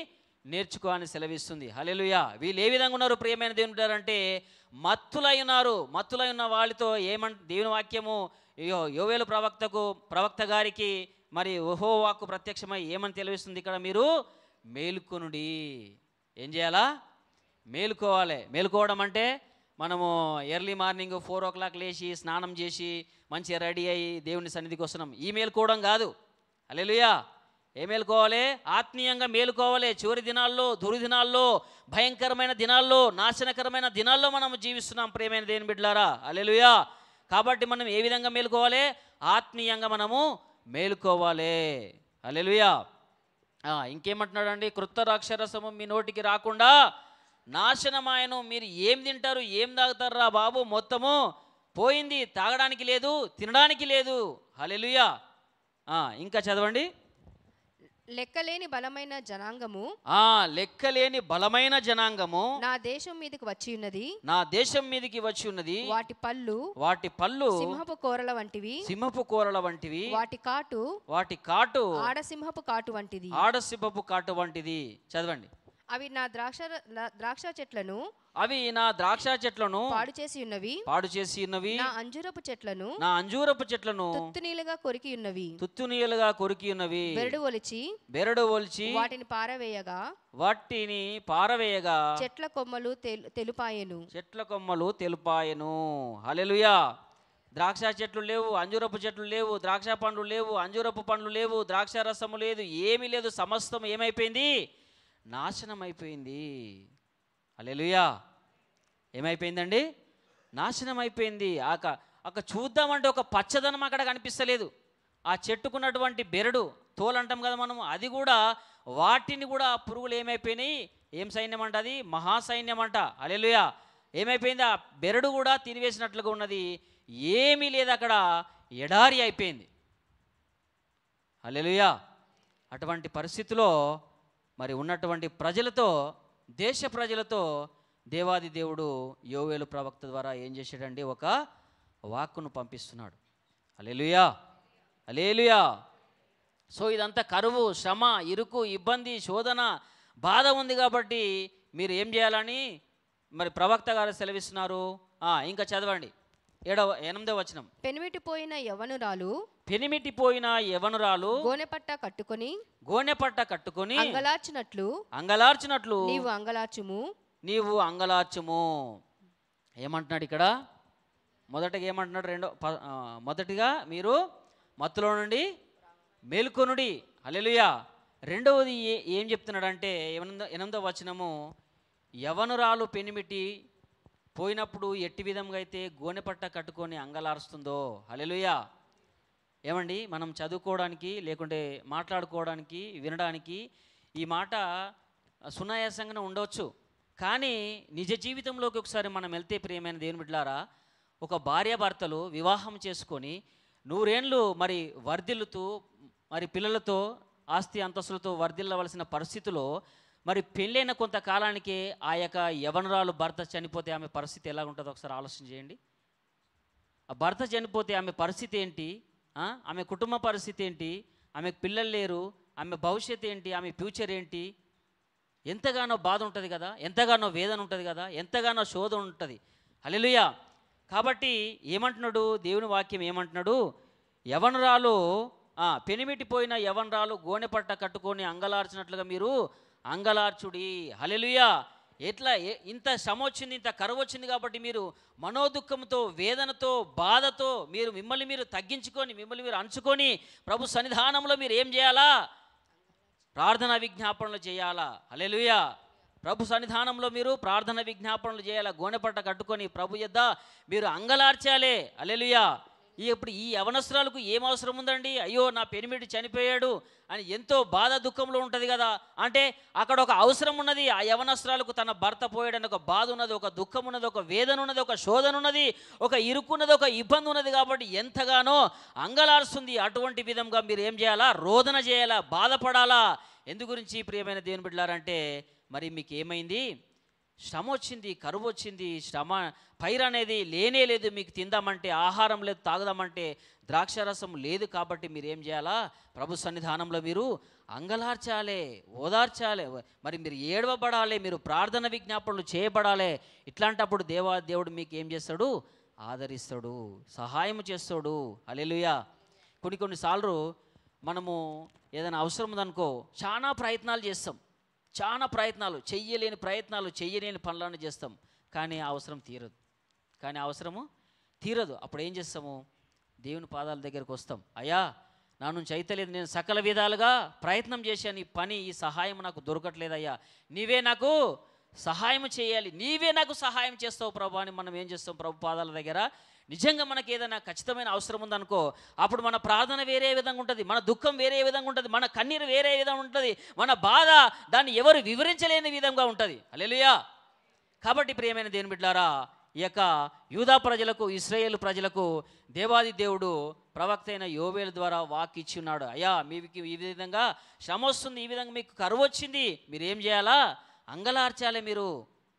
నేర్చుకో అని సెలవిస్తుంది. హల్లెలూయా. వీళ్ళు ఏ విధంగా ఉన్నారు ప్రియమైన దేవుని అంటే? మత్తులై ఉన్నారు. మత్తులై ఉన్న వాళ్ళతో దేవుని వాక్యము యోవేలు ప్రవక్త గారికి మరి యెహోవా వాక్కు ప్రత్యక్షమై ఏమని తెలివిస్తుంది ఇక్కడ? మీరు మేలుకొనుడి. ఏం చేయాలా? మేలుకోవాలి. మేలుకోవడం అంటే మనము ఎర్లీ మార్నింగ్ 4 o'clock లేచి స్నానం చేసి మంచిగా రెడీ అయ్యి దేవుని సన్నిధికి వస్తున్నాం. ఈ మేలుకోవడం కాదు. హల్లెలూయా. ఏ మేలుకోవాలి? ఆత్మీయంగా మేలుకోవాలి. చివరి దినాల్లో, దుర్దినాల్లో, భయంకరమైన దినాల్లో, నాశనకరమైన దినాల్లో మనం జీవిస్తున్నాం ప్రియమైన దేవుని బిడ్డలారా. హల్లెలూయా. కాబట్టి మనం ఏ విధంగా మేలుకోవాలి? ఆత్మీయంగా మనము మేలుకోవాలి. హల్లెలూయా. ఇంకేమంటున్నాడండి? క్రొత్త ద్రాక్షారసము మీ నోటికి రాకుండా నాశనమాయను. మీరు ఏం తింటారు, ఏం తాగుతారా బాబు? మొత్తము పోయింది, తాగడానికి లేదు, తినడానికి లేదు. హల్లెలూయా. ఇంకా చదవండి. లెక్కలేని బలమైన జనాంగము లెక్కలేని బలమైన జనాంగము నా దేశం మీదకి వచ్చి ఉన్నది. నా దేశం మీదకి వచ్చి ఉన్నది. వాటి పళ్ళు సింహపు కూరల వంటివి. వాటి కాటు ఆడసింహపు కాటు వంటిది. చదవండి. అవి నా ద్రాక్ష చెట్లను పాడు పాడు చేసి ఉన్నవి. నా అంజూరపు చెట్లను తుత్తునీలుగా కొరికి ఉన్నవి. బెరడు ఒలిచి వాటిని పారవేయగా చెట్ల కొమ్మలు తెలుపాయెను. హల్లెలూయా. ద్రాక్ష చెట్లు లేవు, అంజూరపు చెట్లు లేవు, ద్రాక్ష పండ్లు లేవు, అంజూరపు పండ్లు లేవు, ద్రాక్ష రసము లేదు, ఏమీ లేదు. సమస్తం ఏమైపోయింది? నాశనం అయిపోయింది. హల్లెలూయా. ఏమైపోయిందండి? నాశనం అయిపోయింది. అక్క చూద్దామంటే ఒక పచ్చదనం అక్కడ కనిపిస్తలేదు. ఆ చెట్టుకున్నటువంటి బెరడు తోలు అంటాం కదా మనం, అది కూడా వాటిని కూడా పురుగులు ఏమైపోయినాయి? ఏం సైన్యం అంట? అది మహాసైన్యం అంట. హల్లెలూయా. ఏమైపోయింది? ఆ బెరడు కూడా తినివేసినట్లుగా ఉన్నది. ఏమీ లేదు అక్కడ, ఎడారి అయిపోయింది. హల్లెలూయా. అటువంటి పరిస్థితిలో మరి ఉన్నటువంటి ప్రజలతో, దేశ ప్రజలతో దేవాది దేవుడు యోవేలు ప్రవక్త ద్వారా ఏం చేశాడండి? ఒక వాక్కును పంపిస్తున్నాడు. హల్లెలూయా, హల్లెలూయా. సో ఇదంతా కరువు, శ్రమ, ఇరుకు, ఇబ్బంది, శోధన, బాధ ఉంది కాబట్టి మీరు ఏం చేయాలని మరి ప్రవక్త గారు సెలవిస్తున్నారు. ఇంకా చదవండి 8వ వచనం. పెనిమిటిపోయిన యవనురాలు గోనెపట్ట కట్టుకొని అంగలార్చినట్లు నీవు అంగలార్చుము. ఏమంటున్నాడు ఇక్కడ? మొదటగా ఏమంటున్నాడు? మొదటిగా మీరు మత్తులో నుండి మేల్కొనుడి. హల్లెలూయా. రెండవది ఏం చెప్తున్నాడంటే 8వ వచనము, యవనురాలు పెనిమిటి పోయినప్పుడు ఎట్టి విధంగా అయితే గోనెపట్ట కట్టుకొని అంగలారుస్తుందో. హల్లెలూయా. ఏమండి, మనం చదువుకోవడానికి లేకుంటే మాట్లాడుకోవడానికి వినడానికి ఈ మాట సునాయాసంగానే ఉండవచ్చు. కానీ నిజ జీవితంలోకి ఒకసారి మనం వెళ్తే ప్రియమైన దేవుని బిడ్డలారా, ఒక భార్యాభర్తలు వివాహం చేసుకొని 100 ఏళ్ళు మరి వర్ధిల్లుతూ మరి పిల్లలతో ఆస్తి అంతస్తులతో వర్ధిల్లవలసిన పరిస్థితిలో మరి పెళ్ళైన కొంతకాలానికి ఆ యొక్క యవనురాలు భర్త చనిపోతే ఆమె పరిస్థితి ఎలా ఉంటుందో ఒకసారి ఆలోచన చేయండి. ఆ భర్త చనిపోతే ఆమె పరిస్థితి ఏంటి? ఆమె కుటుంబ పరిస్థితి ఏంటి? ఆమెకు పిల్లలు లేరు, ఆమె భవిష్యత్తు ఏంటి? ఆమె ఫ్యూచర్ ఏంటి? ఎంతగానో బాధ ఉంటుంది కదా, ఎంతగానో వేదన ఉంటుంది కదా, ఎంతగానో శోధన ఉంటుంది. హల్లెలూయా. కాబట్టి ఏమంటున్నాడు దేవుని వాక్యం? ఏమంటున్నాడు? యవనురాలు పెనిమిటిపోయిన యవనురాలు గోనెపట్ట కట్టుకొని అంగలార్చినట్లుగా మీరు అంగలార్చుడి. హల్లెలూయా. ఎట్లా? ఇంత శ్రమ వచ్చింది, ఇంత కరువు వచ్చింది కాబట్టి మీరు మనోదుఖంతో, వేదనతో, బాధతో మీరు మిమ్మల్ని మీరు తగ్గించుకొని, మిమ్మల్ని మీరు అంచుకొని ప్రభు సన్నిధానంలో మీరు ఏం చేయాలా? ప్రార్థన విజ్ఞాపనలు చేయాలా. హల్లెలూయా. ప్రభు సన్నిధానంలో మీరు ప్రార్థన విజ్ఞాపనలు చేయాలా. గోనెపట్ట కట్టుకొని ప్రభు యొద్ద మీరు అంగలార్చాలే. హల్లెలూయా. ఇప్పుడు ఈ యవనస్తురాలకు ఏం అవసరం ఉందండి? అయ్యో నా పెనిమిటి చనిపోయాడు అని ఎంతో బాధ దుఃఖంలో ఉంటుంది కదా. అంటే అక్కడ ఒక అవసరం ఉన్నది. ఆ యవనస్తురాలకు తన భర్త పోయాడని ఒక బాధ ఉన్నది, ఒక దుఃఖం ఉన్నది, ఒక వేదన ఉన్నది, ఒక శోధన ఉన్నది, ఒక ఇరుక్కున్నది, ఒక ఇబ్బంది ఉన్నది. కాబట్టి ఎంతగానో అంగలారుస్తుంది. అటువంటి విధంగా మీరు ఏం చేయాలా? రోదన చేయాలా, బాధపడాలా. ఎందు గురించి ప్రియమైన దేవుని బిడ్డలారంటే మరి మీకు ఏమైంది? శ్రమ వచ్చింది, కరువు వచ్చింది, శ్రమ పైరు అనేది లేనే లేదు. మీకు తిందామంటే ఆహారం లేదు, తాగుదామంటే ద్రాక్షరసం లేదు. కాబట్టి మీరు ఏం చేయాలా? ప్రభు సన్నిధానంలో మీరు అంగలార్చాలి, ఓదార్చాలి, మరి మీరు ఏడవబడాలి, మీరు ప్రార్థన విజ్ఞాపనలు చేయబడాలి. ఇట్లాంటప్పుడు దేవుడు మీకు ఏం చేస్తాడు? ఆదరిస్తాడు, సహాయం చేస్తాడు. హల్లెలూయా. కొన్నిసార్లు మనము ఏదైనా అవసరం ఉందనుకో చాలా ప్రయత్నాలు చేస్తాం, చాలా ప్రయత్నాలు, చెయ్యలేని ప్రయత్నాలు, చెయ్యలేని పనులను చేస్తాం. కానీ అవసరము తీరదు. అప్పుడు ఏం చేస్తాము? దేవుని పాదాల దగ్గరకు వస్తాం. అయ్యా నా నుంచి అయితలేదు, నేను సకల విధాలుగా ప్రయత్నం చేశాను, ఈ పని, ఈ సహాయం నాకు దొరకట్లేదు. అయ్యా నీవే నాకు సహాయం చేయాలి, నీవే నాకు సహాయం చేస్తావు ప్రభు అని మనం ఏం చేస్తాం? ప్రభు పాదాల దగ్గర నిజంగా మనకి ఏదైనా ఖచ్చితమైన అవసరం ఉందనుకో అప్పుడు మన ప్రార్థన వేరే విధంగా ఉంటుంది, మన దుఃఖం వేరే విధంగా ఉంటుంది, మన కన్నీరు వేరే విధంగా ఉంటుంది, మన బాధ దాన్ని ఎవరు వివరించలేని విధంగా ఉంటుంది. హల్లెలూయా. కాబట్టి ప్రియమైన దేవుని బిడ్డలారా, ఈ యొక్క యూదా ప్రజలకు, ఇశ్రాయేలు ప్రజలకు దేవాది దేవుడు ప్రవక్త అయిన యోవేలు ద్వారా వాక్ ఇచ్చి ఉన్నాడు. అయ్యా మీకు ఈ విధంగా శ్రమ వస్తుంది, ఈ విధంగా మీకు కరువు వచ్చింది, మీరు ఏం చేయాలా? అంగలార్చాలి. మీరు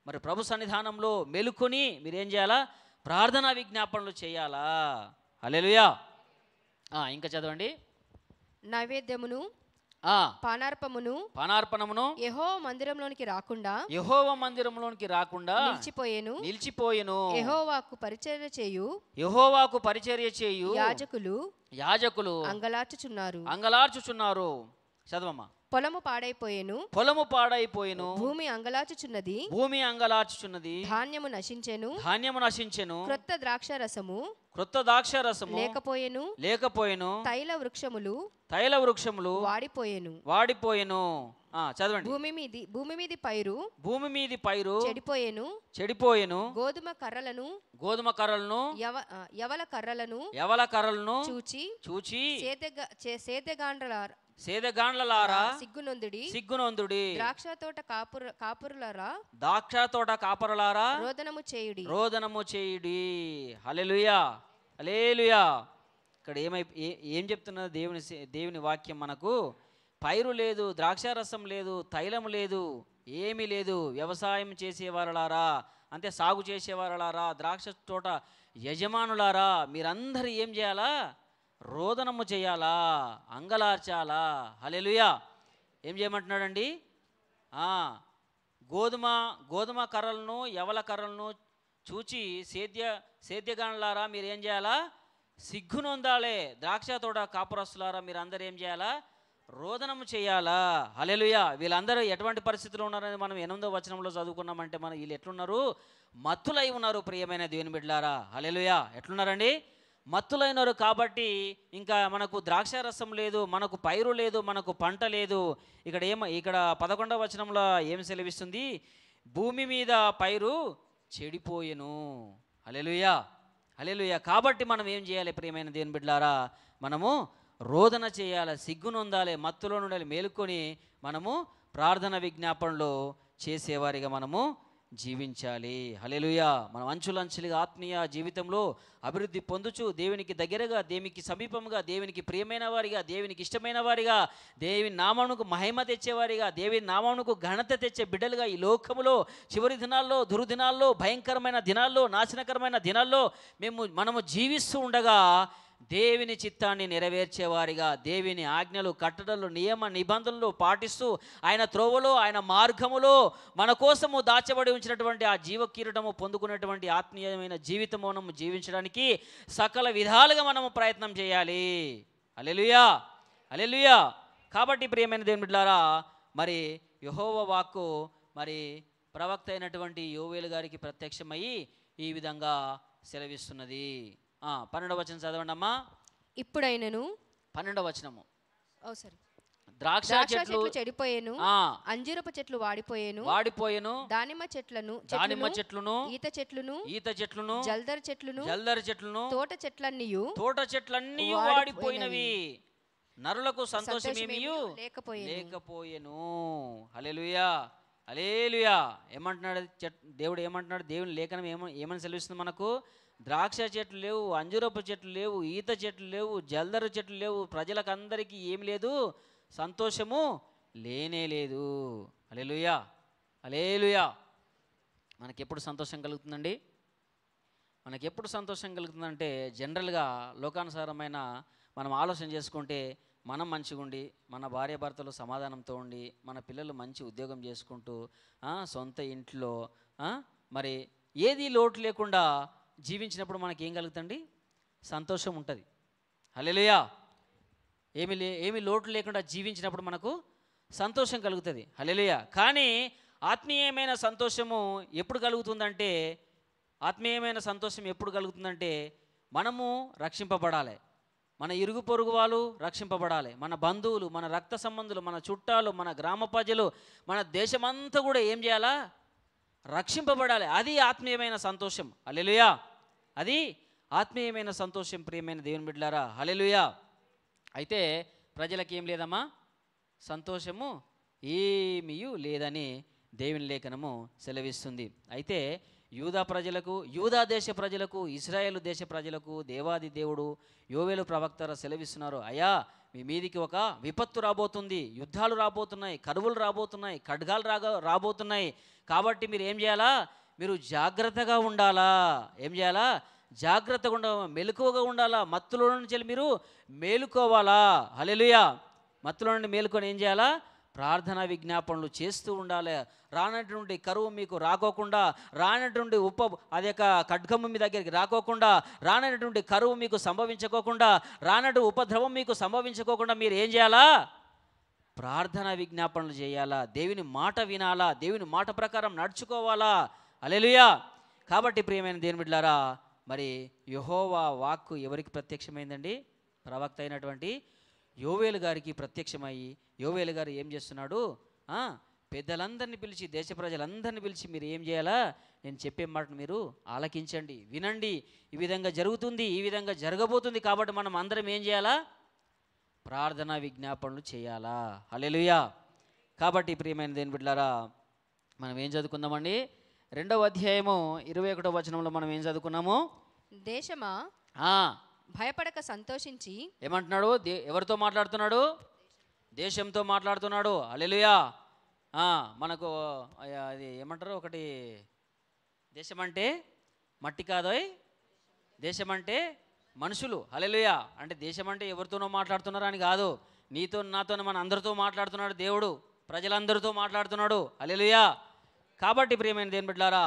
మరి ప్రభు సన్నిధానంలో మెలుకొని మీరేం చేయాలా? ప్రార్థనా విజ్ఞాపనలు చేయాలా. హల్లెలూయా. ఇంకా చదవండి. నైవేద్యమును పానార్పణమును యెహోవా మందిరంలోనికి రాకుండా నిలిచిపోయెను. యెహోవాకు పరిచర్య చేయు యాజకులు అంగలార్చుచున్నారు. చదవమ్మా. పొలము పాడైపోయెను, భూమి అంగలార్చుచున్నది, ధాన్యము నశించెను, క్రొత్త ద్రాక్షారసము లేకపోయెను, తైల వృక్షములు వాడిపోయెను. చదవండి. భూమి మీది పైరు చెడిపోయెను, గోధుమ కర్రలను యవల కర్రలను చూచి సేదగాండ్లలారా సిగ్గునొందుడి, ద్రాక్ష తోట కాపురులారా రోదనము చేయుడి. హల్లెలూయా, హల్లెలూయా. ఇక్కడ ఏం చెప్తున్నది దేవుని వాక్యం మనకు? పైరు లేదు, ద్రాక్షారసం లేదు, తైలము లేదు, ఏమీ లేదు. వ్యవసాయం చేసేవారులారా, అంటే సాగు చేసేవారులారా, ద్రాక్ష తోట యజమానులారా, మీరందరూ ఏం చేయాలా? రోదనము చేయాలా, అంగలార్చాలా. హల్లెలూయా. ఏం చేయమంటున్నాడండి? గోధుమ కర్రలను యవల కర్రలను చూచి సేద్యగానులారా మీరు ఏం చేయాలా? సిగ్గునొందాలే. ద్రాక్ష తోట కాపురస్తులారా మీరందరూ ఏం చేయాలా? రోదనము చేయాలా. హల్లెలూయా. వీళ్ళందరూ ఎటువంటి పరిస్థితుల్లో ఉన్నారని మనం 8వ వచనంలో చదువుకున్నామంటే వీళ్ళు ఎట్లున్నారు? మత్తులై ఉన్నారు. ప్రియమైన దేవుని బిడ్డలారా, హల్లెలూయా. ఎట్లున్నారండి? మత్తులైనారు. కాబట్టి ఇంకా మనకు ద్రాక్షారసం లేదు, మనకు పైరు లేదు, మనకు పంట లేదు. ఇక్కడ 11వ వచనంలో ఏం సెలవిస్తుంది? భూమి మీద పైరు చెడిపోయెను. హల్లెలూయా, హల్లెలూయా. కాబట్టి మనం ఏం చేయాలి? ప్రియమైన దేవుని బిడ్డలారా, మనము రోదన చేయాలి, సిగ్గునొందాలి, మత్తులో నుండి మేలుకొని మనము ప్రార్థన విజ్ఞాపనలో చేసేవారిగా మనము జీవించాలి. హల్లెలూయా. మనం అంచులంచులుగా ఆత్మీయ జీవితంలో అభివృద్ధి పొందుచు దేవునికి దగ్గరగా, దేవునికి సమీపంగా, దేవునికి ప్రియమైన వారిగా, దేవునికి ఇష్టమైన వారిగా, దేవుని నామమునకు మహిమ తెచ్చేవారిగా, దేవుని నామమునకు ఘనత తెచ్చే బిడ్డలుగా ఈ లోకములో చివరి దినాల్లో, దుర్దినాల్లో, భయంకరమైన దినాల్లో, నాశనకరమైన దినాల్లో మనము జీవిస్తూ ఉండగా దేవుని చిత్తాన్ని నెరవేర్చేవారిగా, దేవుని ఆజ్ఞలు, కట్టడలు, నియమ నిబంధనలు పాటిస్తూ ఆయన త్రోవలో, ఆయన మార్గములో మన కోసము దాచబడి ఉంచినటువంటి ఆ జీవ కిరీటము పొందుకునేటువంటి ఆత్మీయమైన జీవితము మనము జీవించడానికి సకల విధాలుగా మనము ప్రయత్నం చేయాలి. హల్లెలూయా, హల్లెలూయా. కాబట్టి ప్రియమైన దేవుని బిడ్డలారా, మరి యెహోవా వాక్కు మరి ప్రవక్త అయినటువంటి యోవేలు గారికి ప్రత్యక్షమయ్యి ఈ విధంగా సెలవిస్తున్నది. 12వ వచనం చదవండి అమ్మా. ఇప్పుడైనను 12వ వచనము. ద్రాక్ష చెట్లు చెడిపోయేను, అంజూరపు చెట్లు వాడిపోయేను, దానిమ్మ చెట్లను, ఈత చెట్లను, జల్దర్ చెట్లను, తోట చెట్లన్నీ వాడిపోయినవి, నరులకు సంతోషమేమియు లేకపోయేను. హల్లెలూయా, హల్లెలూయా. ఏమంటున్నాడు దేవుడు? ఏమంటున్నాడు? దేవుని లేఖనం ఏమని సెలవిస్తుంది మనకు? ద్రాక్ష చెట్లు లేవు, అంజూరపు చెట్లు లేవు, ఈత చెట్లు లేవు, జల్దరు చెట్లు లేవు, ప్రజలకు అందరికీ ఏమి లేదు? సంతోషము లేనే లేదు. హల్లెలూయా, హల్లెలూయా. మనకెప్పుడు సంతోషం కలుగుతుందండి? మనకెప్పుడు సంతోషం కలుగుతుందంటే జనరల్గా లోకానుసారమైన మనం ఆలోచన చేసుకుంటే మనం మంచిగా ఉండి, మన భార్య భర్తలు సమాధానంతో ఉండి, మన పిల్లలు మంచి ఉద్యోగం చేసుకుంటూ సొంత ఇంట్లో మరి ఏది లోటు లేకుండా జీవించినప్పుడు మనకి ఏం కలుగుతుంది? సంతోషం ఉంటుంది. హల్లెలూయా. ఏమి లోటు లేకుండా జీవించినప్పుడు మనకు సంతోషం కలుగుతుంది. హల్లెలూయా. కానీ ఆత్మీయమైన సంతోషము ఎప్పుడు కలుగుతుందంటే మనము రక్షింపబడాలి, మన ఇరుగు పొరుగు వాళ్ళు రక్షింపబడాలి, మన బంధువులు, మన రక్త సంబంధులు, మన చుట్టాలు, మన గ్రామ ప్రజలు, మన దేశమంతా కూడా ఏం చేయాలా? రక్షింపబడాలి. అది ఆత్మీయమైన సంతోషం. హల్లెలూయా, అది ఆత్మీయమైన సంతోషం. ప్రియమైన దేవుని బిడ్డలారా, హల్లెలూయా. అయితే ప్రజలకు ఏం లేదమ్మా? సంతోషము ఏమీ లేదని దేవుని లేఖనము సెలవిస్తుంది. అయితే యూదా ప్రజలకు, యూదా దేశ ప్రజలకు, ఇశ్రాయేలు దేశ ప్రజలకు దేవాది దేవుడు యోవేలు ప్రవక్త సెలవిస్తున్నారు, అయ్యా మీ మీదికి ఒక విపత్తు రాబోతుంది, యుద్ధాలు రాబోతున్నాయి, కరువులు రాబోతున్నాయి, ఖడ్గాలు రాబోతున్నాయి. కాబట్టి మీరు ఏం చేయాలా? మీరు జాగ్రత్తగా ఉండాలా. ఏం చేయాలా? జాగ్రత్తగా ఉండాలా, మెలకువగా ఉండాలా, మత్తులో నుంచి మీరు మేలుకోవాలా. హల్లెలూయా. మత్తులో నుండి మేలుకొని ఏం చేయాలా? ప్రార్థన విజ్ఞాపనలు చేస్తూ ఉండాలి. రానటువంటి కరువు మీకు రాకోకుండా, రానటువంటి అది యొక్క ఖడ్గము మీ దగ్గరికి రాకోకుండా, రానటువంటి కరువు మీకు సంభవించుకోకుండా, రానటువంటి ఉపద్రవం మీకు సంభవించుకోకుండా మీరు ఏం చేయాలా? ప్రార్థన విజ్ఞాపనలు చేయాలా, దేవుని మాట వినాలా, దేవుని మాట ప్రకారం నడుచుకోవాలా. హల్లెలూయా. కాబట్టి ప్రియమైన దేవుని బిడ్డలారా, మరి యెహోవా వాక్కు ఎవరికి ప్రత్యక్షమైందండి? ప్రవక్త అయినటువంటి యోవేలు గారికి ప్రత్యక్షమయ్యి, యోవేలు గారు ఏం చేస్తున్నాడు? పెద్దలందరినీ పిలిచి, దేశ ప్రజలందరినీ పిలిచి మీరు ఏం చేయాలా? నేను చెప్పే మాటను మీరు ఆలకించండి, వినండి. ఈ విధంగా జరుగుతుంది, ఈ విధంగా జరగబోతుంది. కాబట్టి మనం అందరం ఏం చేయాలా? ప్రార్థనా విజ్ఞాపనలు చేయాలా. హల్లెలూయా. కాబట్టి ప్రియమైన దేవుని బిడ్డలారా, మనం ఏం చదువుకుందామండి? 2వ అధ్యాయము 21వ వచనంలో మనం ఏం చదువుకున్నాము? దేశమా భయపడక సంతోషించి. ఏమంటున్నాడు? ఎవరితో మాట్లాడుతున్నాడు? దేశంతో మాట్లాడుతున్నాడు. హల్లెలూయా. మనకు అది ఏమంటారు, ఒకటి దేశం అంటే మట్టి కాదోయ్, దేశం అంటే మనుషులు. హల్లెలూయా. అంటే దేశం అంటే ఎవరితోనో మాట్లాడుతున్నారా అని కాదు, నీతో నాతో మన అందరితో మాట్లాడుతున్నాడు దేవుడు, ప్రజలందరితో మాట్లాడుతున్నాడు. హల్లెలూయా. కాబట్టి ప్రియమైన దేవుని బిడ్డలారా,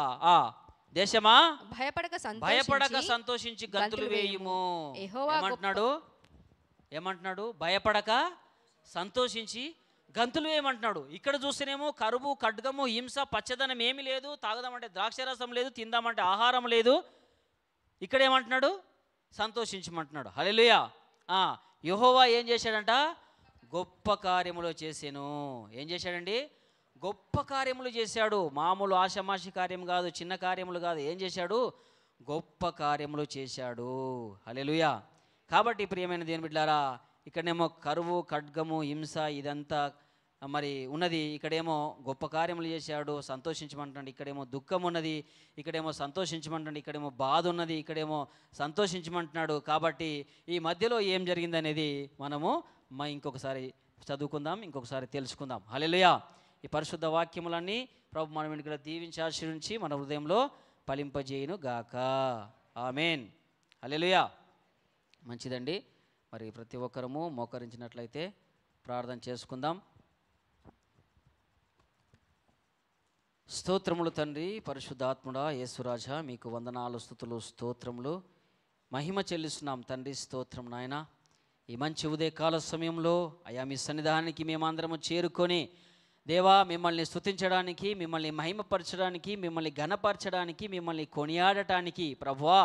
దేశమా భయపడక సంతోషించి గంతులు వేయుము. ఏమంటున్నాడు? భయపడక సంతోషించి గంతులు వేయమంటున్నాడు. ఇక్కడ చూస్తేనేమో కరువు, ఖడ్గము, హింస, పచ్చదనం ఏమీ లేదు, తాగదామంటే ద్రాక్షరసం లేదు, తిందామంటే ఆహారం లేదు. ఇక్కడ ఏమంటున్నాడు? సంతోషించమంటున్నాడు. హల్లెలూయా. యెహోవా ఏం చేశాడంట? గొప్ప కార్యములు చేశాను. ఏం చేశాడండి? గొప్ప కార్యములు చేశాడు. మామూలు ఆషమాషి కార్యం కాదు, చిన్న కార్యములు కాదు. ఏం చేశాడు? గొప్ప కార్యములు చేశాడు. హల్లెలూయా. కాబట్టి ప్రియమైన దేవుని బిడ్డలారా, ఇక్కడేమో కరువు, ఖడ్గము, హింస ఇదంతా మరి ఉన్నది. ఇక్కడేమో గొప్ప కార్యములు చేశాడు, సంతోషించమంటాడు. ఇక్కడేమో దుఃఖం ఉన్నది, ఇక్కడేమో సంతోషించమంటాడు. ఇక్కడేమో బాధ ఉన్నది, ఇక్కడేమో సంతోషించమంటున్నాడు. కాబట్టి ఈ మధ్యలో ఏం జరిగిందనేది మనము ఇంకొకసారి చదువుకుందాం, ఇంకొకసారి తెలుసుకుందాం. హల్లెలూయా. ఈ పరిశుద్ధ వాక్యములన్నీ ప్రభు మనం ఇక్కడ దీవించి ఆశీర్వించి మన హృదయంలో ఫలింపజేయును గాక. ఆమేన్. హల్లెలూయా. మంచిదండి. మరి ప్రతి ఒక్కరము మోకరించినట్లయితే ప్రార్థన చేసుకుందాం. స్తోత్రములు తండ్రి, పరిశుద్ధాత్ముడా, యేసురాజా, మీకు వందనాలు, స్తుతులు, స్తోత్రములు, మహిమ చెల్లిస్తున్నాం తండ్రి. స్తోత్రం నాయన. ఈ మంచి ఉదయకాల సమయంలో అయా మీ సన్నిధానానికి మేమందరము చేరుకొని దేవా మిమ్మల్ని స్తుతించడానికి, మిమ్మల్ని మహిమపరచడానికి, మిమ్మల్ని ఘనపరచడానికి, మిమ్మల్ని కొనియాడటానికి, ప్రభువా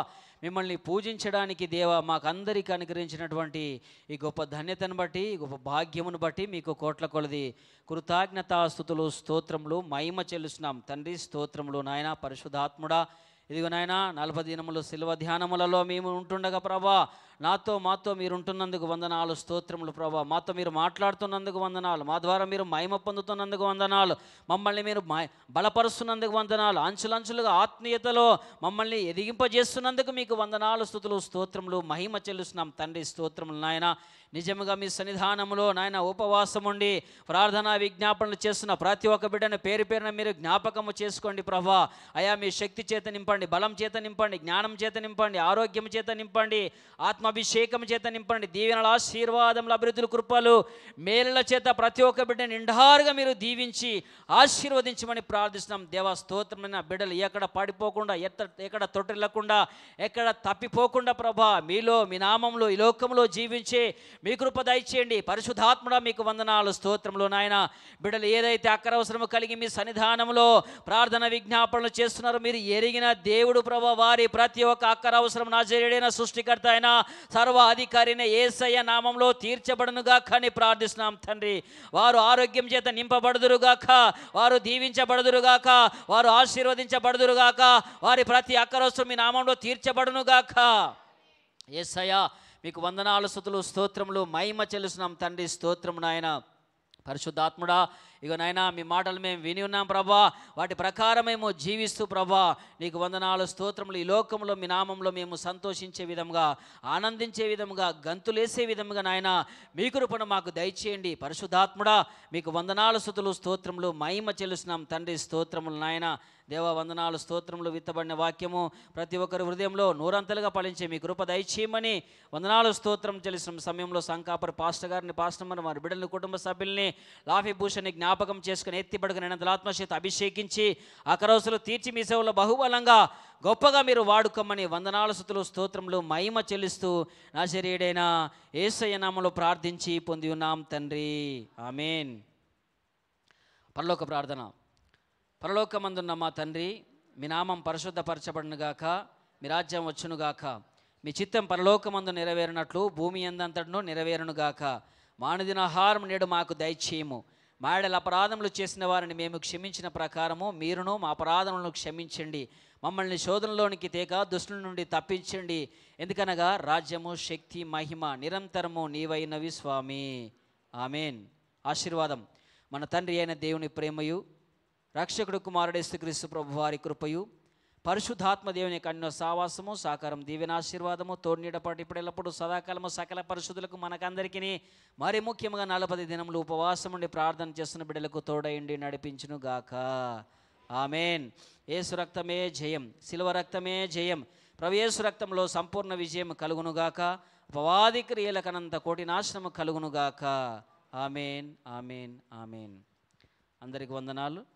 మిమ్మల్ని పూజించడానికి దేవా మాకందరికి అనుగ్రహించినటువంటి ఈ గొప్ప ధన్యతను బట్టి, ఈ గొప్ప భాగ్యమును బట్టి మీకు కోట్ల కొలది కృతజ్ఞతాస్తుతులు, స్తోత్రములు, మహిమ చెల్లిస్తున్నాం తండ్రి. స్తోత్రములు నాయన. పరిశుద్ధాత్ముడా, ఇదిగో నాయన 40 దినములు శిలువ ధ్యానములలో మేము ఉంటుండగా ప్రభా మాతో మీరు ఉంటున్నందుకు వందనాలు, స్తోత్రములు ప్రభా. మాతో మీరు మాట్లాడుతున్నందుకు వందనాలు, మా ద్వారా మీరు మహిమ పొందుతున్నందుకు వందనాలు, మమ్మల్ని మీరు బలపరుస్తున్నందుకు వందనాలు, అంచులంచులుగా ఆత్మీయతలో మమ్మల్ని ఎదిగింపజేస్తున్నందుకు మీకు వందనాలు, స్తుతులు, స్తోత్రములు, మహిమ చెల్లిస్తున్నాం తండ్రి. స్తోత్రములు నాయన. నిజముగా మీ సన్నిధానంలో నాయన ఉపవాసం ఉండి ప్రార్థనా విజ్ఞాపనలు చేస్తున్న ప్రతి ఒక్క బిడ్డను పేరు పేరున మీరు జ్ఞాపకము చేసుకోండి ప్రభా. అయా మీ శక్తి చేత నింపండి, బలం చేత నింపండి, జ్ఞానం చేత నింపండి, ఆరోగ్యం చేత నింపండి, ఆత్మాభిషేకం చేత నింపండి, దీవెనల ఆశీర్వాదముల అభివృద్ధుల కృపలు మేలుల చేత ప్రతి ఒక్క బిడ్డను నిండారుగా మీరు దీవించి ఆశీర్వదించమని ప్రార్థిస్తున్నాం దేవా. స్తోత్రమైన బిడ్డలు ఎక్కడ పడిపోకుండా, ఎక్కడ తొట్టిల్లకుండా, ఎక్కడ తప్పిపోకుండా ప్రభా మీలో మీ నామంలో ఈ లోకంలో జీవించే మీ కృప దయచేయండి. పరిశుద్ధాత్ముడా మీకు వందనాలు, స్తోత్రములు నాయన. బిడ్డలు ఏదైతే అక్కరవసరము కలిగి మీ సన్నిధానంలో ప్రార్థన విజ్ఞాపనలు చేస్తున్నారో మీరు ఎరిగిన దేవుడు ప్రభా. వారి ప్రతి ఒక్క అక్కరవసరం నజరేయుడైన సృష్టికర్త అయిన సర్వాధికారి అయిన యేసయ్య నామంలో తీర్చబడునుగా కానీ ప్రార్థిస్తున్నాం తండ్రి. వారు ఆరోగ్యం చేత నింపబడుదురుగాక, వారు దీవించబడుదురుగాక, వారు ఆశీర్వదించబడుదురుగాక, వారి ప్రతి అక్కరవసరం మీ నామంలో తీర్చబడునుగాక. యేసయ్య మీకు వందనాలు, స్తుతులు, స్తోత్రములు, మహిమ చెల్లిస్తున్నాం తండ్రి. స్తోత్రము నాయన. పరిశుద్ధాత్ముడా, ఇక నాయనా మీ మాటలు మేము విని ఉన్నాం ప్రభా, వాటి ప్రకారం మేము జీవిస్తూ ప్రభా నీకు వందనాలు స్తోత్రములు. ఈ లోకంలో మీ నామంలో మేము సంతోషించే విధంగా, ఆనందించే విధంగా, గంతులేసే విధంగా నాయన మీ కృపను మాకు దయచేయండి. పరిశుద్ధాత్ముడా మీకు వందనాలు స్తుతులు స్తోత్రములు మహిమ చెల్లిస్తున్నాం తండ్రి. స్తోత్రములు నాయన దేవ వందనాలు స్తోత్రములు. విత్తబడిన వాక్యము ప్రతి ఒక్కరి హృదయంలో నూరంతలుగా ఫలించే మీ కృప దయచేయమని వందనాలు స్తోత్రం చెల్లిస్తున్న సమయంలో సంకాపర్ పాస్టర్ గారిని, పాస్టర్ వారి బిడ్డల కుటుంబ సభ్యుల్ని, లాఫీ భూషణ్ని జ్ఞాపకం చేసుకుని ఎత్తిపడుకుని ఆత్మశక్తి అభిషేకించి అకరోసులు తీర్చి మీ సేవలో బహుబలంగా గొప్పగా మీరు వాడుకోమని వందనాలు స్తుతులు స్తోత్రములు మహిమ చెల్లిస్తూ నా శరీరుడైన యేసయ్య నామములో ప్రార్థించి పొంది ఉన్నాం తండ్రి. ఆమేన్. పరలోక ప్రార్థన. పరలోకమందున్న మా తండ్రి, మీ నామం పరిశుద్ధపరచబడునుగాక, మీ రాజ్యం వచ్చునుగాక, మీ చిత్తం పరలోకమందు నెరవేరినట్లు భూమి యందంతటను నెరవేరునుగాక. మానుదిన ఆహారం నేడు మాకు దయచేయము. మా యెడల అపరాధములు చేసిన వారిని మేము క్షమించిన ప్రకారము మీరును మా అపరాధములను క్షమించండి. మమ్మల్ని శోధనలోనికి తేక దుష్టుల నుండి తప్పించండి. ఎందుకనగా రాజ్యము, శక్తి, మహిమ నిరంతరము నీవైనవి స్వామి. ఆమేన్. ఆశీర్వాదం. మన తండ్రి అయిన దేవుని ప్రేమయు, రక్షకుడు కుమారుడు యేసుక్రీస్తు ప్రభు వారి కృపయు, పరిశుద్ధాత్మ దేవుని యొక్క అన్య సావాసము, సాకారం, దీవెనాశీర్వాదము తోడ్నీడపాటు ఇప్పుడు ఎల్లప్పుడు సదాకాలము సకల పరిశుద్ధులకు మనకందరికీ మరి ముఖ్యంగా 40 దినములు ఉపవాసం ఉండి ప్రార్థన చేస్తున్న బిడ్డలకు తోడయండి నడిపించును గాక. ఆమేన్. యేసు రక్తమే జయం, శిలువ రక్తమే జయం. ప్రభు యేసు రక్తంలో సంపూర్ణ విజయం కలుగునుగాక. అపవాది క్రియలకనంత కోటి నాశనము కలుగునుగాక. ఆమేన్. ఆమేన్. ఆమేన్. అందరికి వందనాలు.